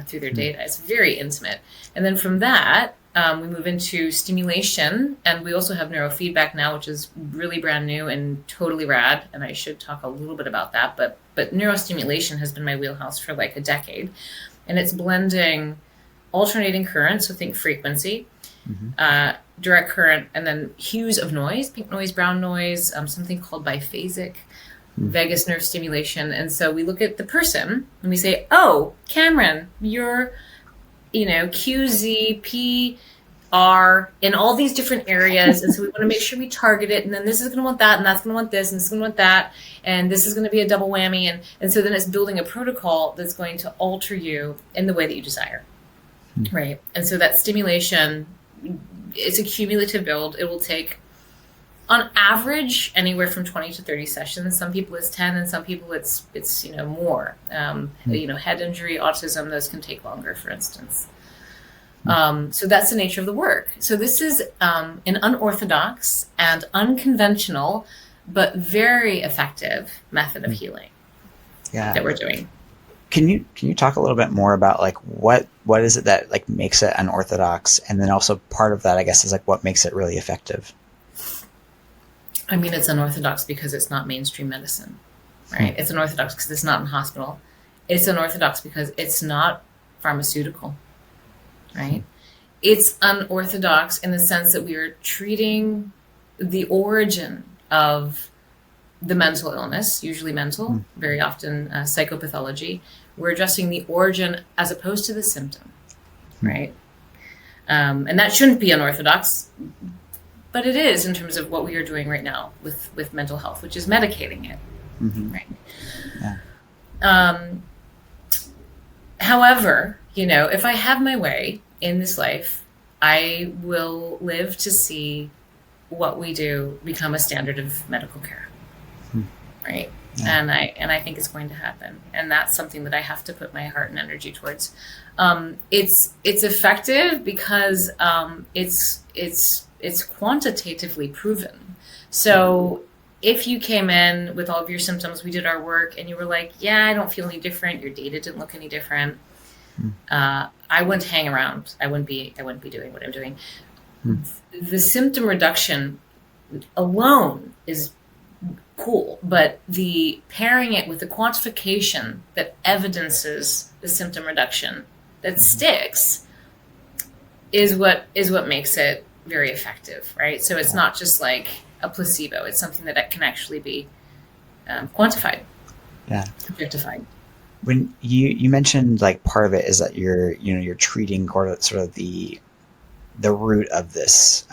through their data. It's very intimate. And then from that, we move into stimulation, and we also have neurofeedback now, which is really brand new and totally rad. And I should talk a little bit about that. But neurostimulation has been my wheelhouse for like a decade, and it's blending alternating current, so think frequency, direct current, and then hues of noise, pink noise, brown noise, something called biphasic vagus nerve stimulation. And so we look at the person and we say, oh, Cameron, you're, QZPR in all these different areas. And so we want to make sure we target it. And then this is going to want that, and that's going to want this, and this is going to want that. And this is going to be a double whammy. And so then it's building a protocol that's going to alter you in the way that you desire. Right. And so that stimulation, it's a cumulative build. It will take, on average, anywhere from 20 to 30 sessions. Some people it's 10, and some people it's more. Head injury, autism, those can take longer, for instance. So that's the nature of the work. So this is an unorthodox and unconventional, but very effective method of healing that we're doing. Can you talk a little bit more about like what is it that like makes it unorthodox, and then also part of that, I guess, is like what makes it really effective? I mean, it's unorthodox because it's not mainstream medicine, right? It's unorthodox because it's not in hospital. It's unorthodox because it's not pharmaceutical, right? It's unorthodox in the sense that we are treating the origin of the mental illness, usually mental, very often psychopathology. We're addressing the origin as opposed to the symptom, right? And that shouldn't be unorthodox, but it is in terms of what we are doing right now with mental health, which is medicating it, right? Yeah. However, if I have my way in this life, I will live to see what we do become a standard of medical care, right? Yeah. And I think it's going to happen, and that's something that I have to put my heart and energy towards. It's effective because it's quantitatively proven. So if you came in with all of your symptoms, we did our work, and you were like, yeah, I don't feel any different, your data didn't look any different, I wouldn't hang around. I wouldn't be doing what I'm doing. The symptom reduction alone is cool, but the pairing it with the quantification that evidences the symptom reduction that sticks is what makes it very effective, right? So it's not just like a placebo. It's something that can actually be quantified, objectified. When you mentioned like part of it is that you're treating sort of the root of this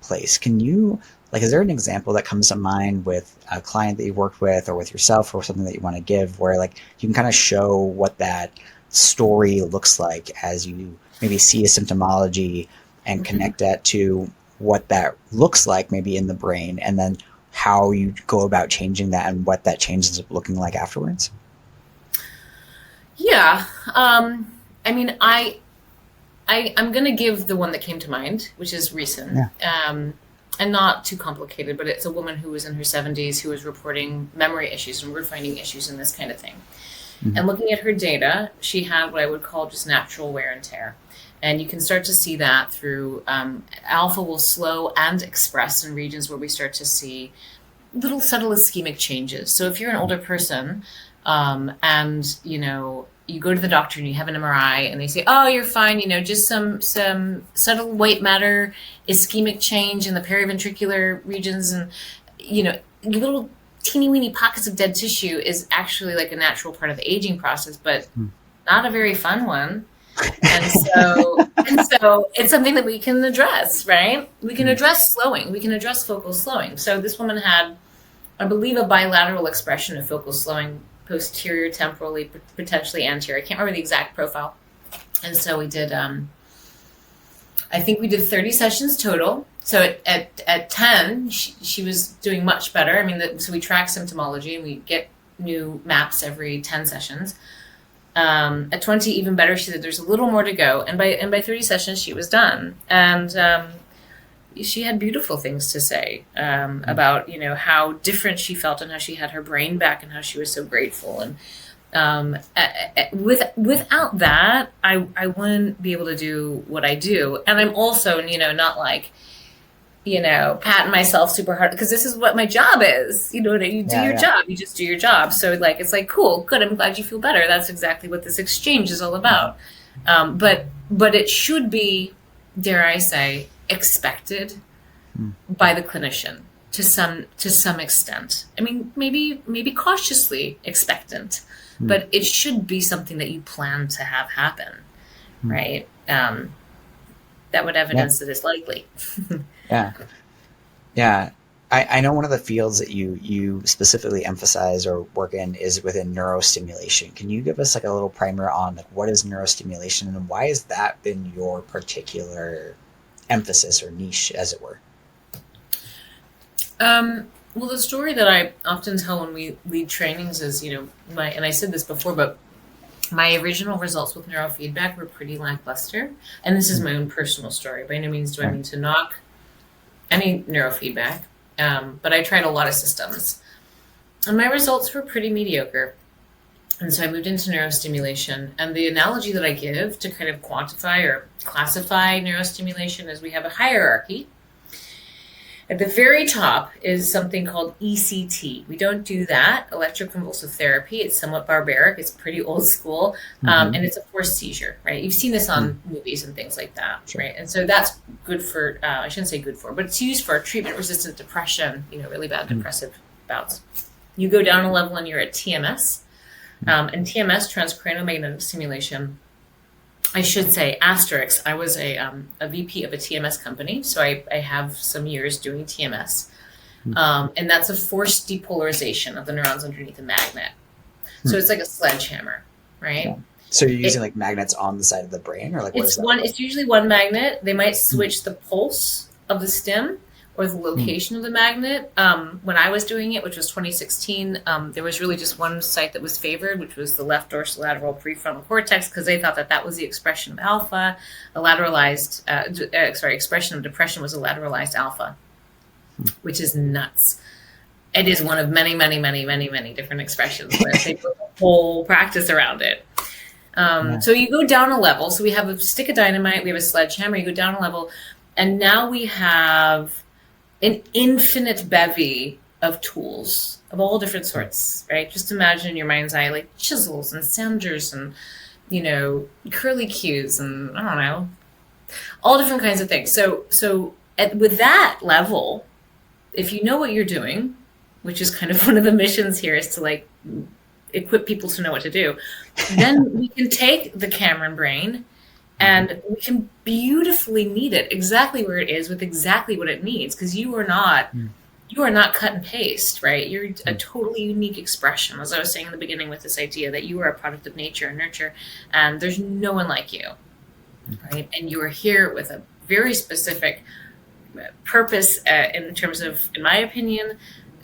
place. Can you, like, is there an example that comes to mind with a client that you worked with, or with yourself, or something that you want to give, where like you can kind of show what that story looks like as you maybe see a symptomology and connect that to what that looks like maybe in the brain, and then how you go about changing that and what that change ends up looking like afterwards? Yeah. I mean, I'm going to give the one that came to mind, which is recent, and not too complicated, but it's a woman who was in her 70s who was reporting memory issues and word finding issues and this kind of thing. And looking at her data, she had what I would call just natural wear and tear. And you can start to see that through alpha will slow and express in regions where we start to see little subtle ischemic changes. So if you're an older person and, you go to the doctor and you have an MRI and they say, oh, you're fine, just some subtle white matter ischemic change in the periventricular regions, and, little teeny weeny pockets of dead tissue is actually like a natural part of the aging process, but not a very fun one. And so it's something that we can address, right? We can address slowing. We can address focal slowing. So this woman had, I believe, a bilateral expression of focal slowing posterior temporally, potentially anterior. I can't remember the exact profile. And so we did, I think we did 30 sessions total. So at 10, she was doing much better. I mean, so we track symptomology and we get new maps every 10 sessions. At 20, even better. She said there's a little more to go. And by 30 sessions, she was done. And she had beautiful things to say about, how different she felt and how she had her brain back and how she was so grateful. And without that, I wouldn't be able to do what I do. And I'm also, not like, patting myself super hard, because this is what my job is. You do your job. You just do your job. So it's like, cool, good. I'm glad you feel better. That's exactly what this exchange is all about. But it should be, dare I say, expected by the clinician to some extent. I mean, maybe cautiously expectant, but it should be something that you plan to have happen, right? That would evidence that it's likely. Yeah. I know one of the fields that you specifically emphasize or work in is within neurostimulation. Can you give us a little primer on what is neurostimulation and why has that been your particular emphasis or niche, as it were? Well, the story that I often tell when we lead trainings is, and I said this before, but my original results with neurofeedback were pretty lackluster. And this is my own personal story. By no means do I mean to knock any neurofeedback, but I tried a lot of systems. And my results were pretty mediocre. And so I moved into neurostimulation. And the analogy that I give to kind of quantify or classify neurostimulation is we have a hierarchy. At the very top is something called ECT. We don't do that, electroconvulsive therapy. It's somewhat barbaric. It's pretty old school. And it's a forced seizure, right? You've seen this on movies and things like that, Sure. right? And so that's good for, I shouldn't say good for, but it's used for treatment-resistant depression, really bad depressive bouts. You go down a level and you're at TMS. And TMS, transcranial magnetic stimulation, I should say, asterisk, I was a VP of a TMS company, so I have some years doing TMS. And that's a forced depolarization of the neurons underneath a magnet. So it's like a sledgehammer, right? Yeah. So you're using magnets on the side of the brain, or what is that? It's usually one magnet. They might switch the pulse of the stim or the location of the magnet. When I was doing it, which was 2016, there was really just one site that was favored, which was the left dorsolateral prefrontal cortex, because they thought that was the expression of alpha. A lateralized, expression of depression was a lateralized alpha, which is nuts. It is one of many, many, many, many, many different expressions, but they built a whole practice around it. So you go down a level. So we have a stick of dynamite, we have a sledgehammer, you go down a level, and now we have an infinite bevy of tools of all different sorts, right? Just imagine in your mind's eye, like chisels and sanders and, curly cues and I don't know, all different kinds of things. So with that level, if you know what you're doing, which is kind of one of the missions here is to equip people to know what to do, then we can take the Cameron brain and we can beautifully meet it exactly where it is with exactly what it needs, because you are not cut and paste, right? You're a totally unique expression, as I was saying in the beginning with this idea that you are a product of nature and nurture, and there's no one like you, right? And you are here with a very specific purpose in terms of, in my opinion,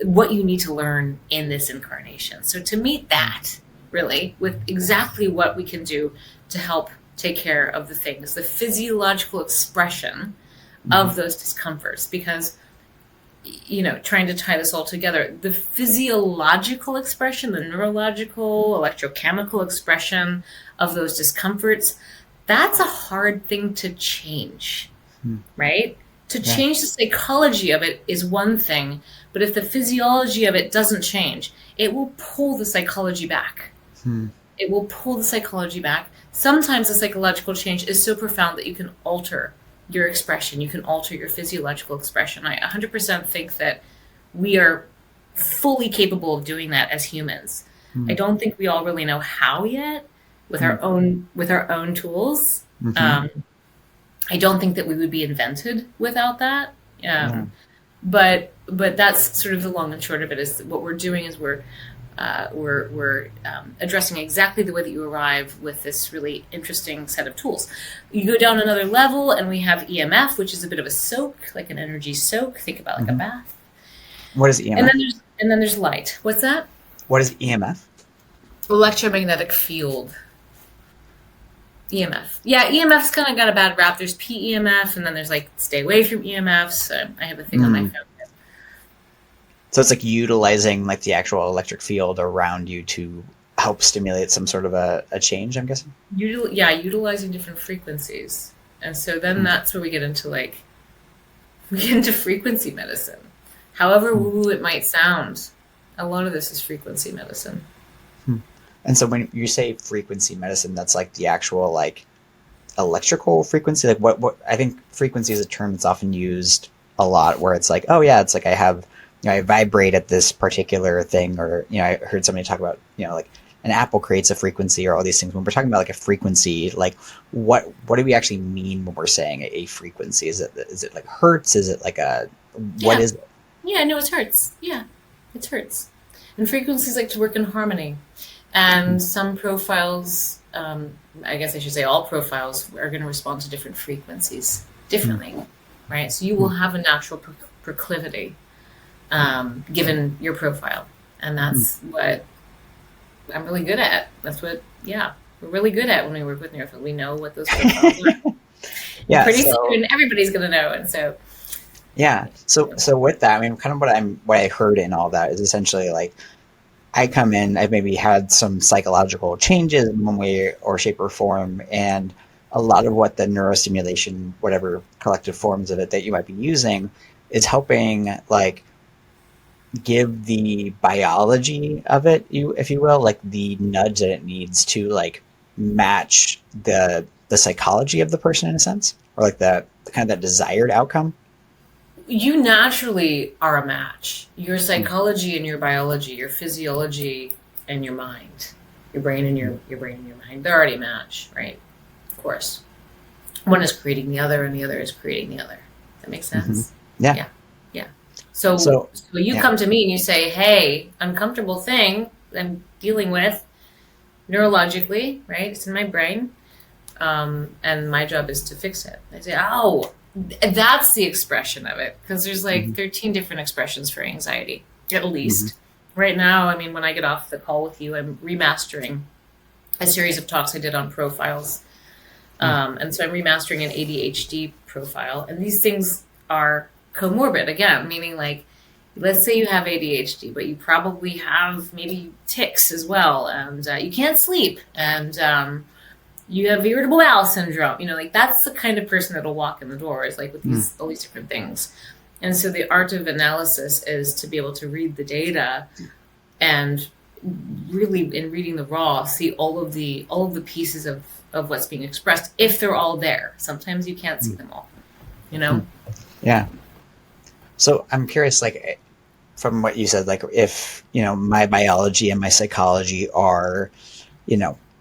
what you need to learn in this incarnation. So to meet that, really, with exactly what we can do to help take care of the things, the physiological expression of those discomforts, because, trying to tie this all together, the physiological expression, the neurological, electrochemical expression of those discomforts, that's a hard thing to change, right? To change the psychology of it is one thing, but if the physiology of it doesn't change, it will pull the psychology back. It will pull the psychology back. Sometimes the psychological change is so profound that you can alter your expression. You can alter your physiological expression. I 100% think that we are fully capable of doing that as humans. I don't think we all really know how yet with our own tools. I don't think that we would be invented without that. But that's sort of the long and short of it, is what we're doing is we're we're addressing exactly the way that you arrive with this really interesting set of tools. You go down another level, and we have EMF, which is a bit of a soak, like an energy soak. Think about like a bath. What is EMF? And then there's light. What's that? What is EMF? Electromagnetic field. EMF. Yeah, EMF's kind of got a bad rap. There's PEMF, and then there's like stay away from EMFs. I have a thing on my phone. So it's like utilizing like the actual electric field around you to help stimulate some sort of a change, I'm guessing? Utilizing different frequencies. And so then that's where we get into frequency medicine. However woo it might sound, a lot of this is frequency medicine. And so when you say frequency medicine, that's like the actual like electrical frequency. Like what I think frequency is a term that's often used a lot, where it's like, oh yeah, it's like I vibrate at this particular thing, or I heard somebody talk about like an apple creates a frequency, or all these things. When we're talking about like a frequency, like what do we actually mean when we're saying a frequency? Is it like hertz? Is it like what is it? Yeah, no, it's hertz. Yeah, it's hertz. And frequencies like to work in harmony. And some profiles, I guess I should say all profiles, are going to respond to different frequencies differently, right? So you will have a natural proclivity given your profile. And that's what I'm really good at. That's what, we're really good at when we work with Neurofield. We know what those profiles are. Pretty soon, everybody's going to know. And so... Yeah. So with that, I mean, kind of what I heard in all that is essentially like, I come in, I've maybe had some psychological changes in one way or shape or form, and a lot of what the neurostimulation, whatever collective forms of it that you might be using, is helping like give the biology of it, if you will, like the nudge that it needs to like match the psychology of the person in a sense, or like the kind of that desired outcome. You naturally are a match. Your psychology and your biology, your physiology and your mind, your brain and your mind, they're already a match, right? Of course. One is creating the other, and the other is creating the other. Does that make sense? Yeah. So you come to me and you say, hey, uncomfortable thing I'm dealing with neurologically, right? It's in my brain. And my job is to fix it. I say, oh, that's the expression of it, because there's like 13 different expressions for anxiety, at least. Right now, I mean, when I get off the call with you, I'm remastering a series of talks I did on profiles. And so I'm remastering an ADHD profile. And these things are comorbid, again, meaning like, let's say you have ADHD, but you probably have maybe tics as well. And you can't sleep. And you have irritable bowel syndrome, like that's the kind of person that'll walk in the door, is like with all these different things. And so the art of analysis is to be able to read the data and really, in reading the raw, see all of the pieces of what's being expressed, if they're all there. Sometimes you can't see them all, Yeah. So I'm curious, like, from what you said, like if, my biology and my psychology are,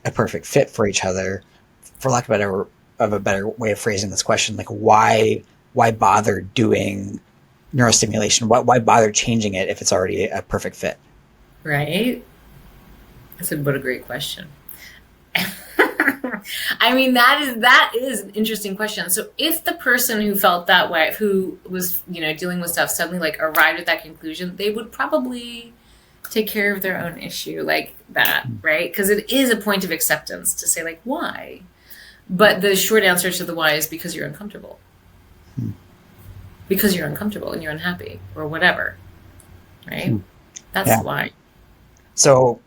a perfect fit for each other, for lack of a better way of phrasing this question, like why bother doing neurostimulation? Why bother changing it if it's already a perfect fit? Right. I said, what a great question. I mean, that is an interesting question. So if the person who felt that way, who was, dealing with stuff, suddenly like arrived at that conclusion, they would probably take care of their own issue like that, right? Because it is a point of acceptance to say, like, why? But the short answer to the why is because you're uncomfortable. Because you're uncomfortable and you're unhappy or whatever, right? That's why. So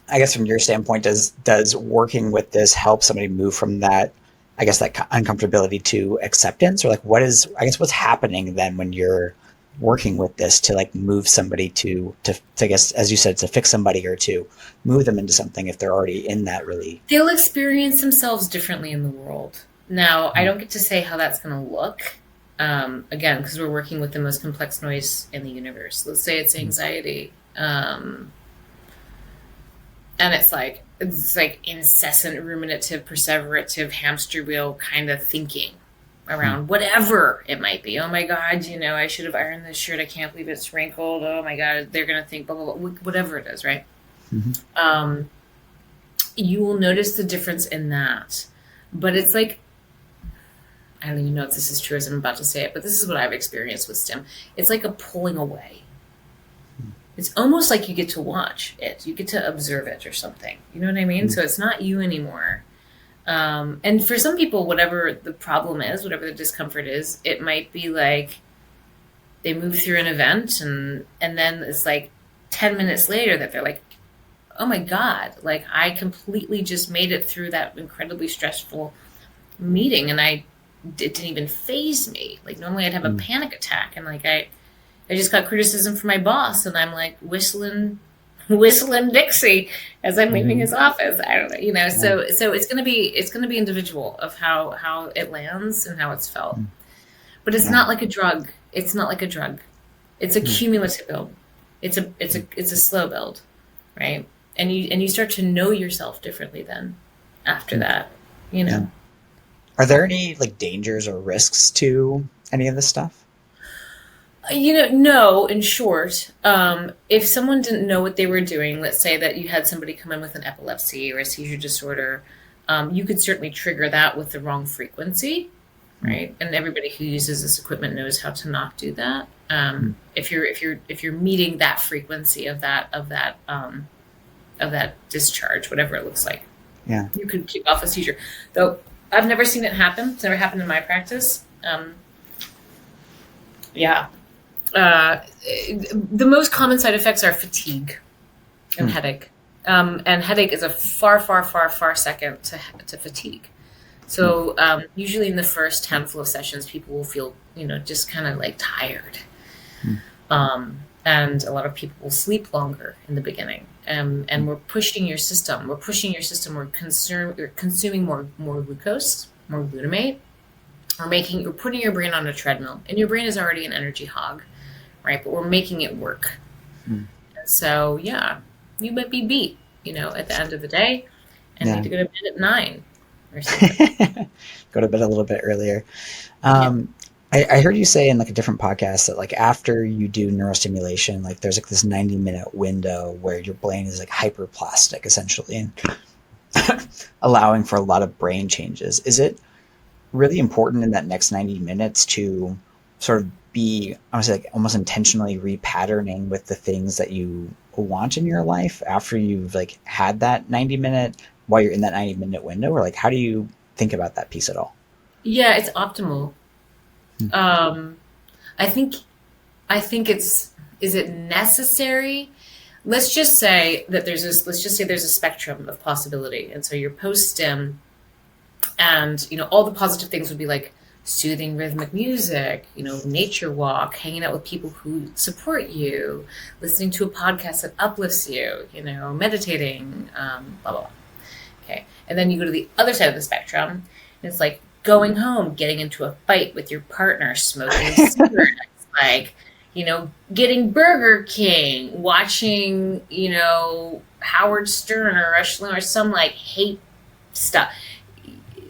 I guess from your standpoint, does working with this help somebody move from that, I guess, that uncomfortability to acceptance? Or like what's happening then when you're working with this to like move somebody to I guess, as you said, to fix somebody or to move them into something if they're already in that really? They'll experience themselves differently in the world. Now, I don't get to say how that's going to look, again, because we're working with the most complex noise in the universe. Let's say it's anxiety. And it's like incessant ruminative, perseverative hamster wheel kind of thinking, around whatever it might be. Oh my God, I should have ironed this shirt. I can't believe it's wrinkled. Oh my God, they're going to think blah, blah, blah, whatever it is, right? You will notice the difference in that. But it's like, I don't even know if this is true as I'm about to say it, but this is what I've experienced with STEM. It's like a pulling away. It's almost like you get to watch it. You get to observe it or something. You know what I mean? So it's not you anymore. And for some people, whatever the problem is, whatever the discomfort is, it might be like they move through an event and then it's like 10 minutes later that they're like, oh my God, like I completely just made it through that incredibly stressful meeting and it didn't even faze me. Like normally I'd have a panic attack and like I just got criticism from my boss and I'm like whistling Dixie as I'm leaving his office. I don't know, so it's going to be individual of how it lands and how it's felt. But it's not like a drug. It's not like a drug. It's a cumulative build. It's a slow build, right? And you start to know yourself differently then after that, Are there any like dangers or risks to any of this stuff? No, in short, if someone didn't know what they were doing, let's say that you had somebody come in with an epilepsy or a seizure disorder, you could certainly trigger that with the wrong frequency, right? And everybody who uses this equipment knows how to not do that. If you're meeting that frequency of that discharge, whatever it looks like, you could kick off a seizure. Though I've never seen it happen. It's never happened in my practice. The most common side effects are fatigue and headache. And headache is a far second to fatigue. So usually in the first handful of sessions, people will feel, just kind of like tired. And a lot of people will sleep longer in the beginning. And we're pushing your system. We're consuming more glucose, more glutamate. We're putting your brain on a treadmill. And your brain is already an energy hog, right? But we're making it work. And so, you might be beat, at the end of the day and need to go to bed at 9 or something. Go to bed a little bit earlier. I heard you say in like a different podcast that like after you do neurostimulation, like there's like this 90-minute window where your brain is like hyperplastic essentially and allowing for a lot of brain changes. Is it really important in that next 90 minutes to sort of be, I would say, like almost intentionally repatterning with the things that you want in your life after you've like had that 90-minute while you're in that 90-minute window? Or like, how do you think about that piece at all? Yeah, it's optimal. I think is it necessary? Let's just say there's a spectrum of possibility. And so you're post-stim and, all the positive things would be like soothing rhythmic music, nature walk, hanging out with people who support you, listening to a podcast that uplifts you, meditating, blah, blah, blah. Okay. And then you go to the other side of the spectrum and it's like going home, getting into a fight with your partner, smoking cigarettes, like, getting Burger King, watching, Howard Stern or Rush Limbaugh or some like hate stuff.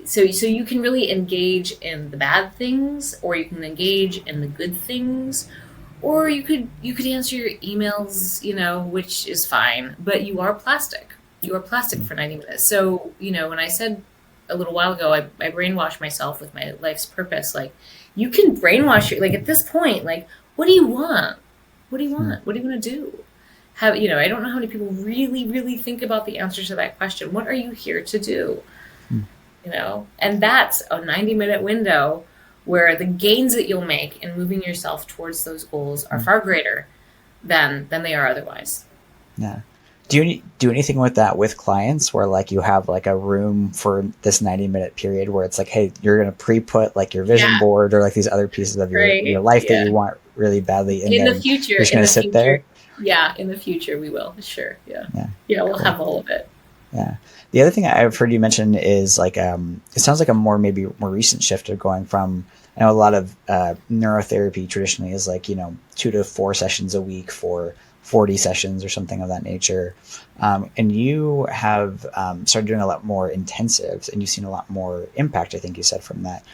So you can really engage in the bad things, or you can engage in the good things, or you could answer your emails, which is fine, but you are plastic. You are plastic for 90 minutes. So, when I said a little while ago, I brainwashed myself with my life's purpose. Like, you can brainwash you. Like, at this point, like, what do you want? What do you want? What do you want to do? I don't know how many people really, really think about the answer to that question. What are you here to do? And that's a 90-minute window where the gains that you'll make in moving yourself towards those goals are far greater than they are otherwise. Yeah. Do you do anything with that with clients where like you have like a room for this 90-minute period where it's like, hey, you're going to pre-put like your vision board or like these other pieces of your life that you want really badly in there? The future. You're just going to sit there? Yeah, in the future we will. Sure. Yeah, we'll have all of it. Yeah. The other thing I've heard you mention is like, it sounds like a more recent shift of going from, I know a lot of neurotherapy traditionally is like, 2 to 4 sessions a week for 40 sessions or something of that nature. And you have started doing a lot more intensives and you've seen a lot more impact, I think you said, from that.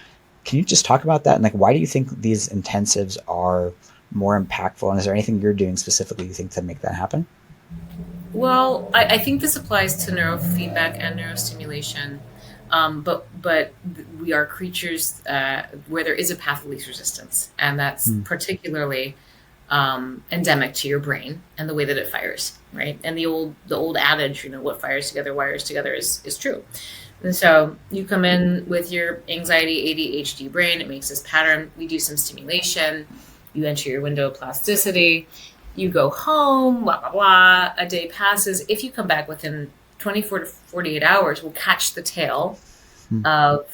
Can you just talk about that? And like, why do you think these intensives are more impactful? And is there anything you're doing specifically you think to make that happen? Well, I think this applies to neurofeedback and neurostimulation, but we are creatures where there is a path of least resistance, and that's Hmm. particularly endemic to your brain and the way that it fires, right? And the old adage, what fires together wires together, is true. And so you come in with your anxiety, ADHD brain, it makes this pattern. We do some stimulation, you enter your window of plasticity, you go home, blah, blah, blah. A day passes. If you come back within 24 to 48 hours, we'll catch the tail Hmm. of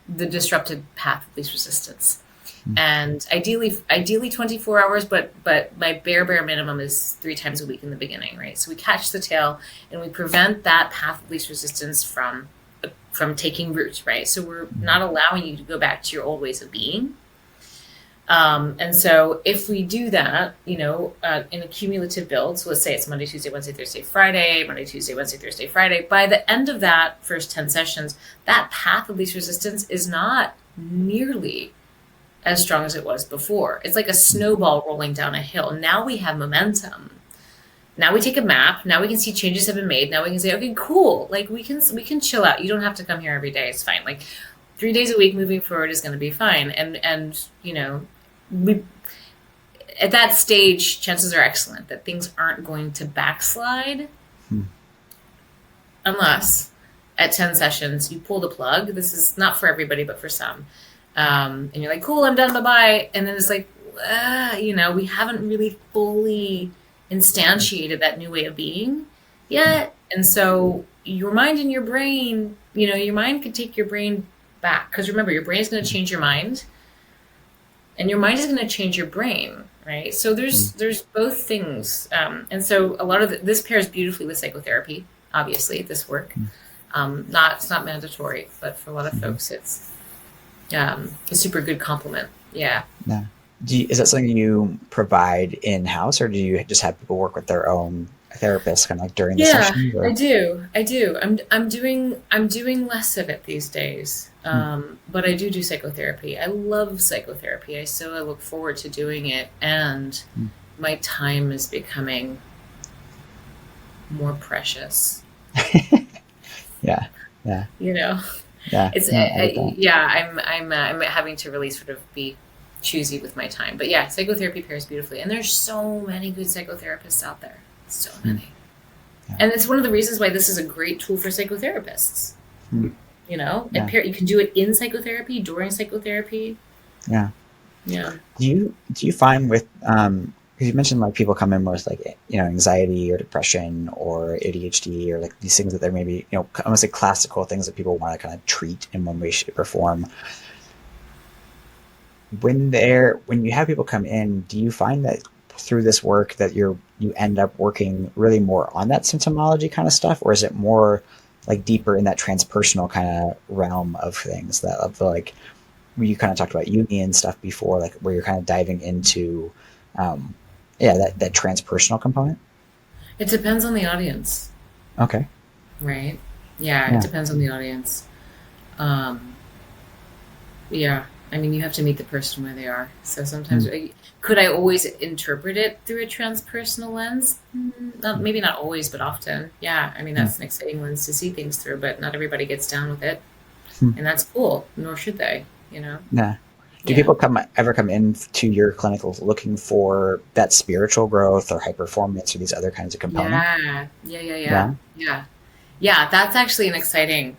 the disrupted path of least resistance. Hmm. And ideally 24 hours, but my bare minimum is 3 times a week in the beginning, right? So we catch the tail and we prevent that path of least resistance from taking root, right? So we're not allowing you to go back to your old ways of being. And so if we do that, in a cumulative build, so let's say it's Monday, Tuesday, Wednesday, Thursday, Friday, Monday, Tuesday, Wednesday, Thursday, Friday, by the end of that first 10 sessions, that path of least resistance is not nearly as strong as it was before. It's like a snowball rolling down a hill. Now we have momentum. Now we take a map. Now we can see changes have been made. Now we can say, okay, cool. Like we can chill out. You don't have to come here every day. It's fine. Like 3 days a week moving forward is going to be fine. And we at that stage, chances are excellent that things aren't going to backslide unless at 10 sessions you pull the plug. This is not for everybody, but for some. And you're like, cool, I'm done, bye-bye. And then it's like, we haven't really fully instantiated that new way of being yet. And so your mind and your brain, your mind could take your brain back. Because remember, your brain is going to change your mind. And your mind is going to change your brain, right? So there's both things. And so a lot of this pairs beautifully with psychotherapy, obviously, this work. It's not mandatory, but for a lot of folks, it's a super good complement. Yeah. Yeah. Is that something you provide in-house, or do you just have people work with their own therapist kind of like during the Yeah, session? I do. I'm doing less of it these days. But I do psychotherapy. I love psychotherapy. I look forward to doing it, and my time is becoming more precious. Yeah. Yeah. Yeah. It's No, I get that. I'm having to really sort of be choosy with my time. But yeah, psychotherapy pairs beautifully, and there's so many good psychotherapists out there. So many. Yeah. And it's one of the reasons why this is a great tool for psychotherapists. Yeah. You can do it in psychotherapy, during psychotherapy. Yeah. Yeah. Do you find with because you mentioned like people come in with like anxiety or depression or ADHD or like these things that they're maybe almost like classical things that people want to kind of treat in one way, shape, or form. When you have people come in, do you find that through this work that you end up working really more on that symptomology kind of stuff, or is it more like deeper in that transpersonal kind of realm of things that of the like you kind of talked about Jungian stuff before, like where you're kind of diving into that transpersonal component? It depends on the audience, Okay. right? Yeah, it Yeah. depends on the audience. Yeah. I mean, you have to meet the person where they are. So sometimes, could I always interpret it through a transpersonal lens? Maybe not always, but often. Yeah, I mean, that's an exciting lens to see things through, but not everybody gets down with it. And that's cool, nor should they, Yeah. Do Yeah. people ever come in to your clinic looking for that spiritual growth or high performance or these other kinds of components? Yeah. Yeah, that's actually an exciting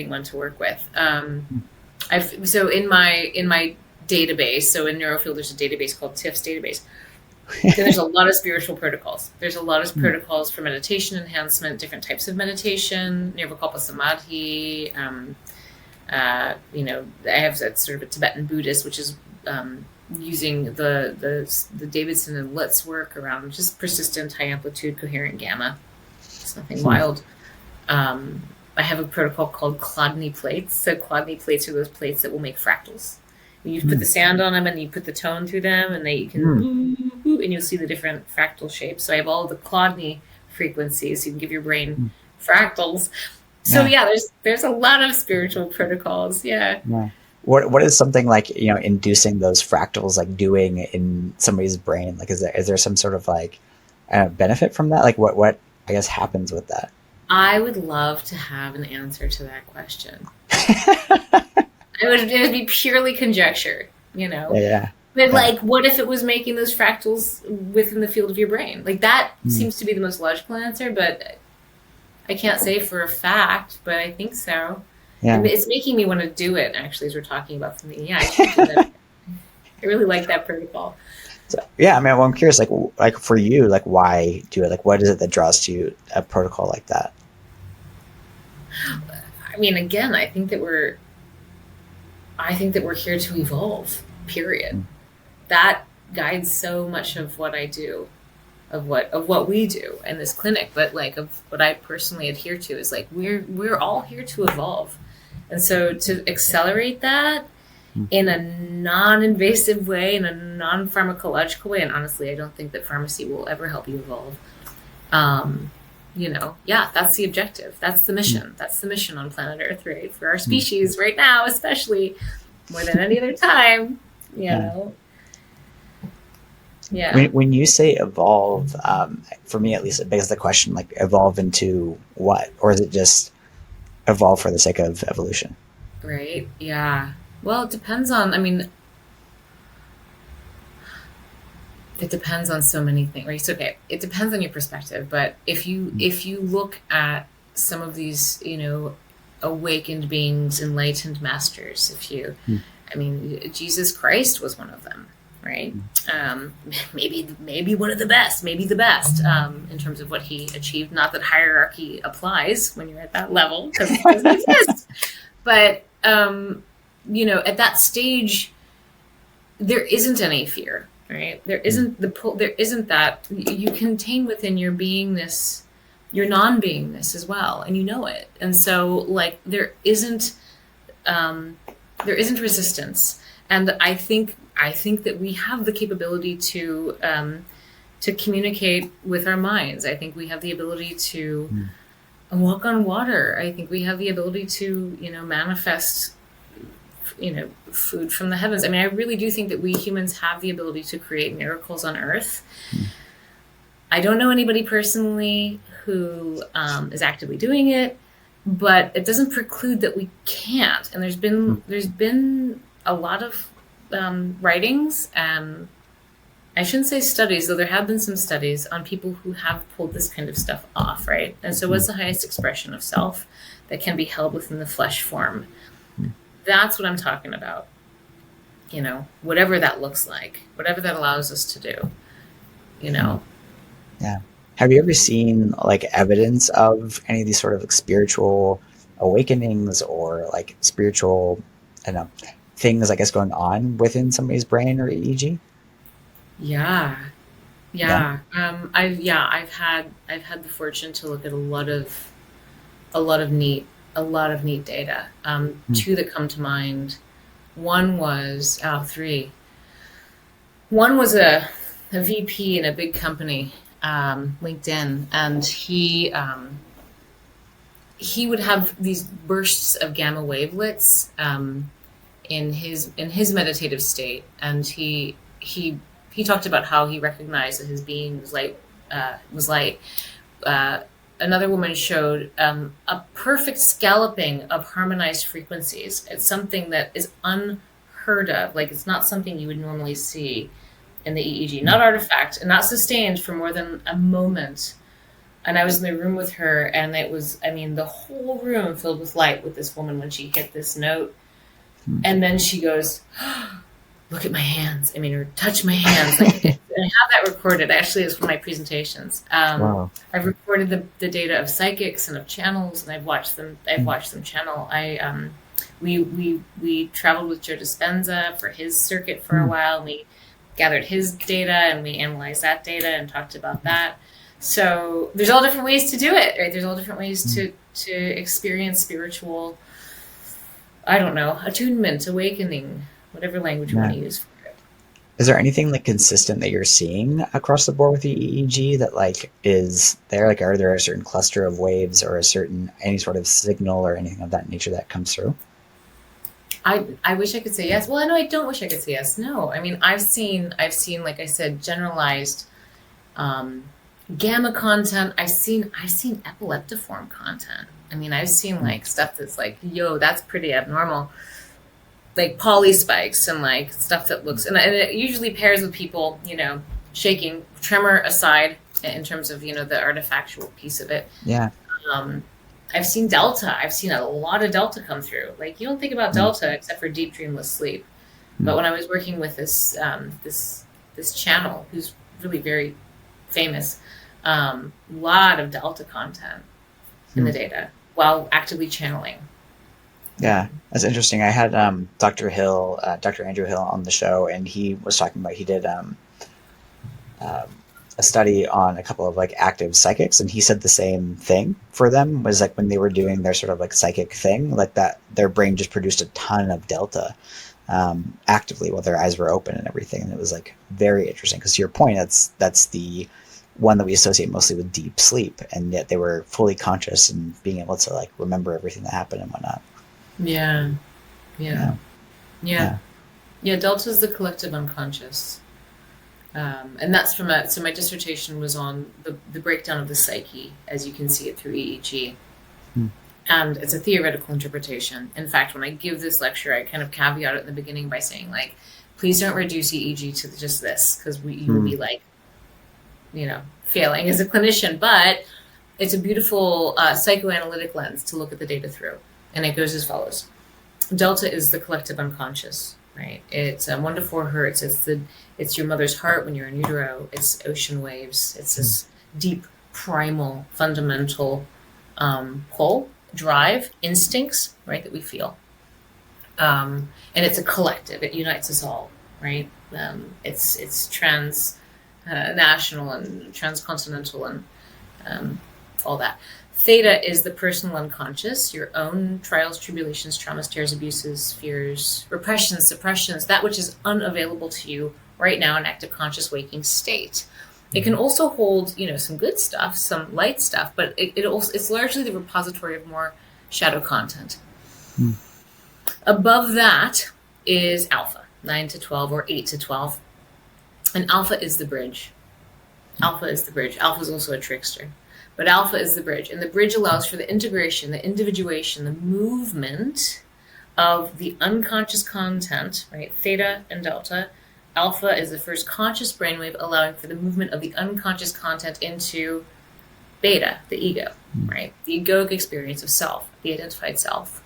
one to work with. So in my database, so in Neurofield, there's a database called Tiff's database. So there's a lot of spiritual protocols. There's a lot of protocols for meditation enhancement, different types of meditation, Nirvikalpa Samadhi. I have that sort of a Tibetan Buddhist, which is using the Davidson and Lutz work around just persistent, high amplitude, coherent gamma. It's nothing wild. I have a protocol called Clodney plates. So Clodney plates are those plates that will make fractals. You put the sand on them and you put the tone through them, and you can and you'll see the different fractal shapes. So I have all the Clodney frequencies. So you can give your brain fractals. So yeah, there's a lot of spiritual protocols. Yeah. what is something like, inducing those fractals like doing in somebody's brain? Like, is there some sort of like benefit from that? Like, what I guess happens with that? I would love to have an answer to that question. It would be purely conjecture, you know. Yeah, But yeah, like, what if it was making those fractals within the field of your brain? Like that mm, seems to be the most logical answer, but I can't say for a fact, but I think so. And yeah. it's making me want to do it actually as we're talking about something. Yeah, I should do that. I really like that protocol. So, yeah, I mean, well, I'm curious, like for you, like why do it? Like, what is it that draws to you a protocol like that? I mean, again, I think that we're here to evolve. Period. Mm, That guides so much of what I do, of what we do in this clinic, but like of what I personally adhere to is like we're all here to evolve. And so to accelerate that mm, in a non-invasive way, in a non-pharmacological way, and honestly, I don't think that pharmacy will ever help you evolve. Um, yeah, that's the objective. That's the mm, mission. That's the mission on planet Earth, right? For our mm. species right now, especially more than any other time, you Yeah. know. Yeah. When you say evolve, for me at least, it begs the question, like evolve into what? Or is it just evolve for the sake of evolution? Right. Yeah. Well, it depends on, I mean, it depends on so many things, right? So, okay, it depends on your perspective, but Mm, if you look at some of these, awakened beings, enlightened masters, mm, I mean, Jesus Christ was one of them, right? mm, Um, maybe one of the best, maybe the best, in terms of what he achieved. Not that hierarchy applies when you're at that level, because it doesn't exist. But at that stage, there isn't any fear, right? There mm, isn't there isn't that you contain within your beingness, your non-beingness as well, and you know it. And so, like, um, there isn't resistance, and I think that we have the capability to communicate with our minds. I think we have the ability to mm, walk on water. I think we have the ability to manifest food from the heavens. I mean, I really do think that we humans have the ability to create miracles on Earth. mm, I don't know anybody personally who is actively doing it, but it doesn't preclude that we can't. And mm, there's been a lot of writings. I shouldn't say studies, though there have been some studies on people who have pulled this kind of stuff off, right? And so, mm, what's the highest expression of self that can be held within the flesh form? mm. That's what I'm talking about. Whatever that looks like, whatever that allows us to do, you know. Yeah. Have you ever seen like evidence of any of these sort of like spiritual awakenings or like spiritual, I don't know, things I guess going on within somebody's brain or EEG? Yeah, Yeah. yeah. I've had the fortune to look at a lot of neat data. Mm, Two that come to mind. One was three. One was a VP in a big company, LinkedIn, and he would have these bursts of gamma wavelets in his meditative state, and he talked about how he recognized that his being was light. Was light. Uh, Another woman showed a perfect scalloping of harmonized frequencies. It's something that is unheard of. Like, it's not something you would normally see in the EEG, mm, not artifact, and not sustained for more than a moment. And I was in the room with her, and it was, I mean, the whole room filled with light with this woman when she hit this note. mm. And then she goes, look at my hands. I mean, or touch my hands. Like, and I have that recorded. Actually, it's one of my presentations. Wow. I've recorded the data of psychics and of channels, and I've watched them. I've Mm, watched them channel. We traveled with Joe Dispenza for his circuit for a mm, while. And we gathered his data and we analyzed that data and talked about that. So there's all different ways to do it, right? There's all different ways mm. to experience spiritual, I don't know, attunement, awakening, whatever language you want Yeah. to use for it. Is there anything like consistent that you're seeing across the board with the EEG that like is there? Like, are there a certain cluster of waves or a certain any sort of signal or anything of that nature that comes through? I wish I could say yes. Well, I know I don't wish I could say yes. No, I mean I've seen like I said generalized um, gamma content. I've seen epileptiform content. I mean I've seen Mm. like stuff that's like yo that's pretty abnormal, like poly spikes and like stuff that looks and it usually pairs with people shaking tremor aside in terms of the artifactual piece of it. Yeah. Um, I've seen Delta. I've seen a lot of Delta come through. Like you don't think about Mm. Delta except for deep dreamless sleep. But Mm. when I was working with this channel, who's really very famous, lot of Delta content in the Mm. data while actively channeling. Yeah, that's interesting. I had Dr. Andrew Hill on the show, and he was talking about he did um, a study on a couple of like active psychics, and he said the same thing for them was like when they were doing their sort of like psychic thing, like that their brain just produced a ton of delta actively while their eyes were open and everything, and it was like very interesting because to your point, that's the one that we associate mostly with deep sleep, and yet they were fully conscious and being able to like remember everything that happened and whatnot. Yeah, yeah, Yeah, yeah, yeah. yeah. Delta is the collective unconscious. And that's so my dissertation was on the breakdown of the psyche as you can see it through EEG. Hmm. And it's a theoretical interpretation. In fact, when I give this lecture, I kind of caveat it in the beginning by saying, like, please don't reduce EEG to just this, because you will Hmm. be like, failing as a clinician. But it's a beautiful psychoanalytic lens to look at the data through. And it goes as follows. Delta is the collective unconscious, right? It's 1 to 4 hertz. It's your mother's heart when you're in utero. It's ocean waves. It's this deep, primal, fundamental pull, drive, instincts, right, that we feel. And it's a collective. It unites us all, right? It's trans national and transcontinental and all that. Theta is the personal unconscious, your own trials, tribulations, traumas, tears, abuses, fears, repressions, suppressions, that which is unavailable to you right now in active conscious waking state. It can also hold, some good stuff, some light stuff, but it's largely the repository of more shadow content. Hmm. Above that is alpha, 9 to 12 or 8 to 12. And alpha is the bridge. Alpha is the bridge. Alpha is also a trickster. But alpha is the bridge. And the bridge allows for the integration, the individuation, the movement of the unconscious content, right? Theta and delta. Alpha is the first conscious brainwave allowing for the movement of the unconscious content into beta, the ego, right? The egoic experience of self, the identified self,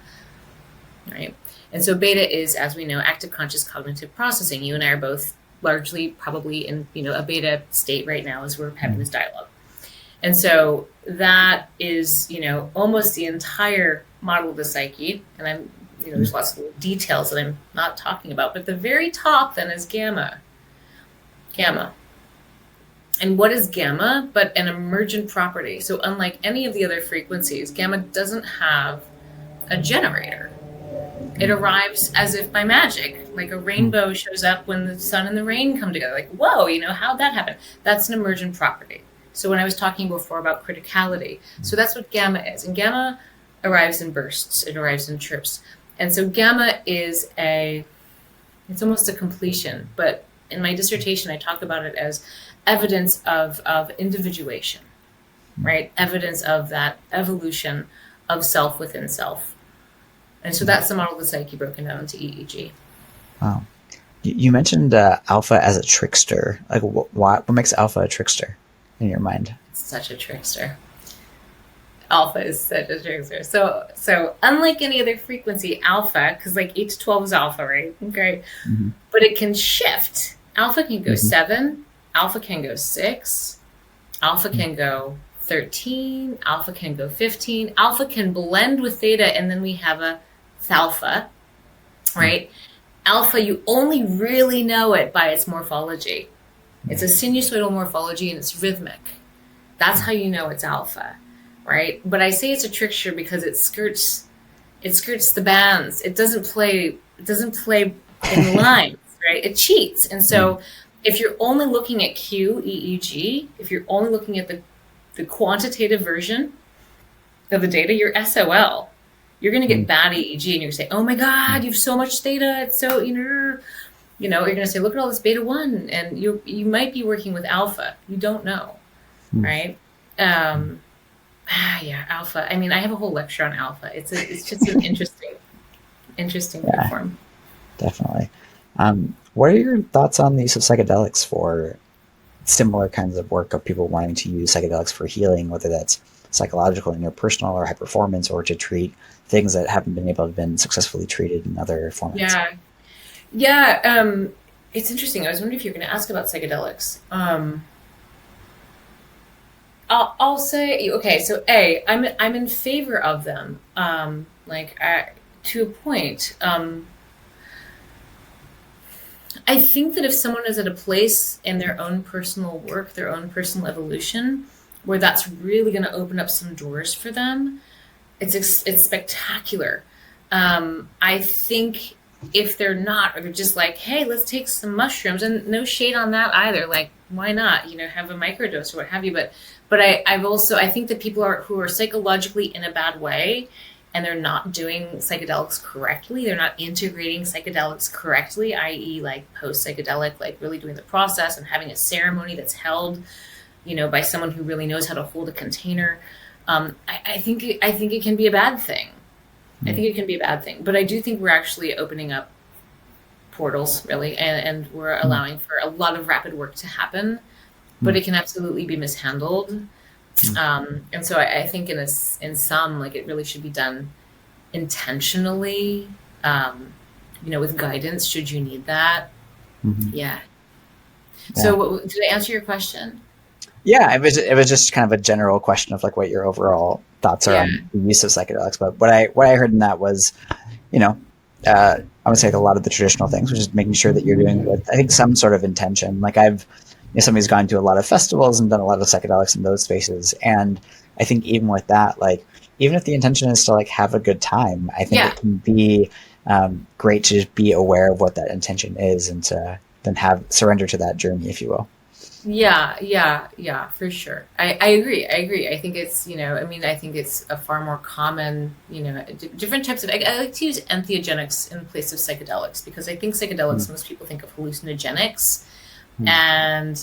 right? And so beta is, as we know, active conscious cognitive processing. You and I are both largely probably in, a beta state right now as we're having this dialogue. And so that is, almost the entire model of the psyche. And I'm, there's lots of little details that I'm not talking about. But the very top then is gamma. Gamma. And what is gamma but an emergent property? So unlike any of the other frequencies, gamma doesn't have a generator. It arrives as if by magic, like a rainbow shows up when the sun and the rain come together. Like, whoa, how'd that happen? That's an emergent property. So when I was talking before about criticality, so that's what gamma is. And gamma arrives in bursts. It arrives in chirps. And so gamma is it's almost a completion. But in my dissertation, I talk about it as evidence of individuation, right? Evidence of that evolution of self within self. And so that's the model of the psyche broken down into EEG. Wow. You mentioned alpha as a trickster. Like, what makes alpha a trickster in your mind? It's such a trickster. Alpha is such a trickster. So unlike any other frequency, alpha, because like 8 to 12 is alpha, right? Okay. Mm-hmm. But it can shift. Alpha can go Mm-hmm. 7. Alpha can go 6. Alpha can go 13. Alpha can go 15. Alpha can blend with theta, and then we have a thalpha, right? Alpha, you only really know it by its morphology. It's a sinusoidal morphology and it's rhythmic. That's how you know it's alpha, right? But I say it's a trickster because it skirts the bands. It doesn't play in lines, right? It cheats. And so if you're only looking at Q, EEG, if you're only looking at the quantitative version of the data, you're SOL. You're going to get bad EEG and you're going to say, oh my God, you have so much theta. It's so, you're going to say, look at all this beta 1, and you might be working with alpha. You don't know, right? Yeah, alpha. I mean, I have a whole lecture on alpha. It's just an interesting platform. Definitely. What are your thoughts on the use of psychedelics for similar kinds of work, of people wanting to use psychedelics for healing, whether that's psychological, interpersonal, or high performance, or to treat things that haven't been able to been successfully treated in other formats? Yeah. It's interesting. I was wondering if you're going to ask about psychedelics. I'll say, okay, so I'm in favor of them, to a point. I think that if someone is at a place in their own personal work, their own personal evolution, where that's really going to open up some doors for them, it's spectacular. I think if they're not, or they're just like, hey, let's take some mushrooms, and no shade on that either. Like, why not? Have a microdose or what have you. But I think that people who are psychologically in a bad way, and they're not doing psychedelics correctly, they're not integrating psychedelics correctly, i.e. like post-psychedelic, like really doing the process and having a ceremony that's held, by someone who really knows how to hold a container. I think it can be a bad thing. I think it can be a bad thing. But I do think we're actually opening up portals, really, and we're allowing for a lot of rapid work to happen, but it can absolutely be mishandled. And so I think in some, like, it really should be done intentionally, with guidance, should you need that. Yeah. So did I answer your question? Yeah, it was just kind of a general question of like what your overall thoughts are on the use of psychedelics. But what I heard in that was, I would say a lot of the traditional things, which is making sure that you're doing it with, I think, some sort of intention. Like somebody who's gone to a lot of festivals and done a lot of psychedelics in those spaces. And I think even with that, like, even if the intention is to like have a good time, I think it can be great to just be aware of what that intention is, and to then surrender to that journey, if you will. Yeah, for sure. I agree. I think it's, I think it's a far more common, different types of, I like to use entheogenics in place of psychedelics, because I think psychedelics, most people think of hallucinogenics, and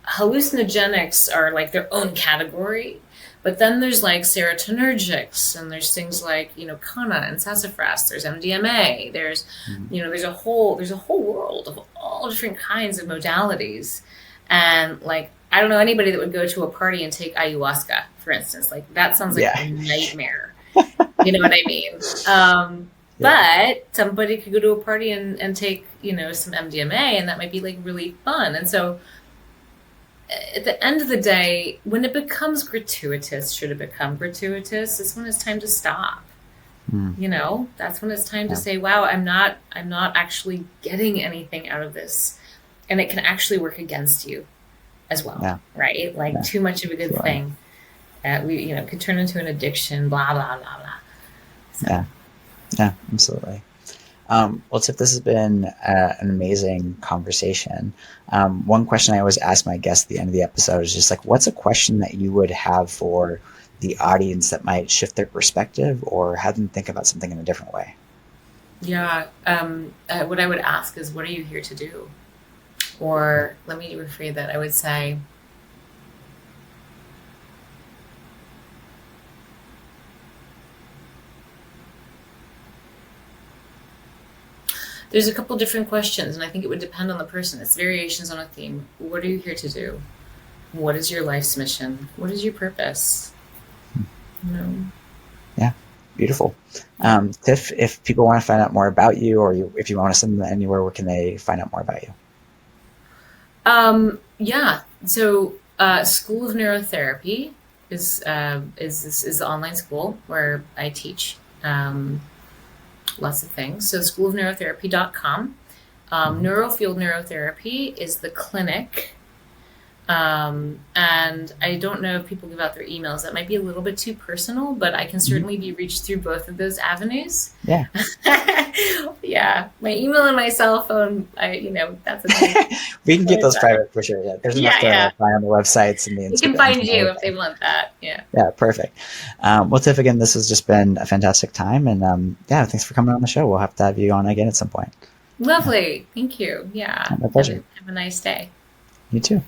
hallucinogenics are like their own category. But then there's like serotonergics, and there's things like, Kana and sassafras, there's MDMA, there's, there's a whole world of all different kinds of modalities. And like, I don't know anybody that would go to a party and take ayahuasca, for instance. Like, that sounds like a nightmare. You know what I mean? But somebody could go to a party and take, some MDMA, and that might be like really fun. And so at the end of the day, when it becomes gratuitous, should it become gratuitous, is when it's time to stop. That's when it's time to say, wow, I'm not actually getting anything out of this. And it can actually work against you as well, right? Like, too much of a good thing, could turn into an addiction, blah, blah, blah, blah. So. Yeah, absolutely. Well, Tiff, this has been an amazing conversation. One question I always ask my guests at the end of the episode is just like, what's a question that you would have for the audience that might shift their perspective or have them think about something in a different way? Yeah. What I would ask is, what are you here to do? Or let me rephrase that. I would say, there's a couple different questions, and I think it would depend on the person. It's variations on a theme. What are you here to do? What is your life's mission? What is your purpose? Yeah, beautiful. Tiff, if people want to find out more about you, or if you want to send them anywhere, where can they find out more about you? So School of Neurotherapy is the online school where I teach lots of things. So schoolofneurotherapy.com. Neurofield Neurotherapy is the clinic. And I don't know if people give out their emails. That might be a little bit too personal, but I can Mhm. certainly be reached through both of those avenues. Yeah. Yeah, my email and my cell phone, that's a thing. We can keep But, those private for sure. Yeah, there's enough yeah, to yeah. find on the websites and the They can Instagrams find and you if they everything. want that. Yeah. Yeah, perfect. Well, Tiff, again, this has just been a fantastic time, and yeah, thanks for coming on the show. We'll have to have you on again at some point. Yeah, Lovely. Thank you. Yeah. my Have pleasure. a nice day. You too.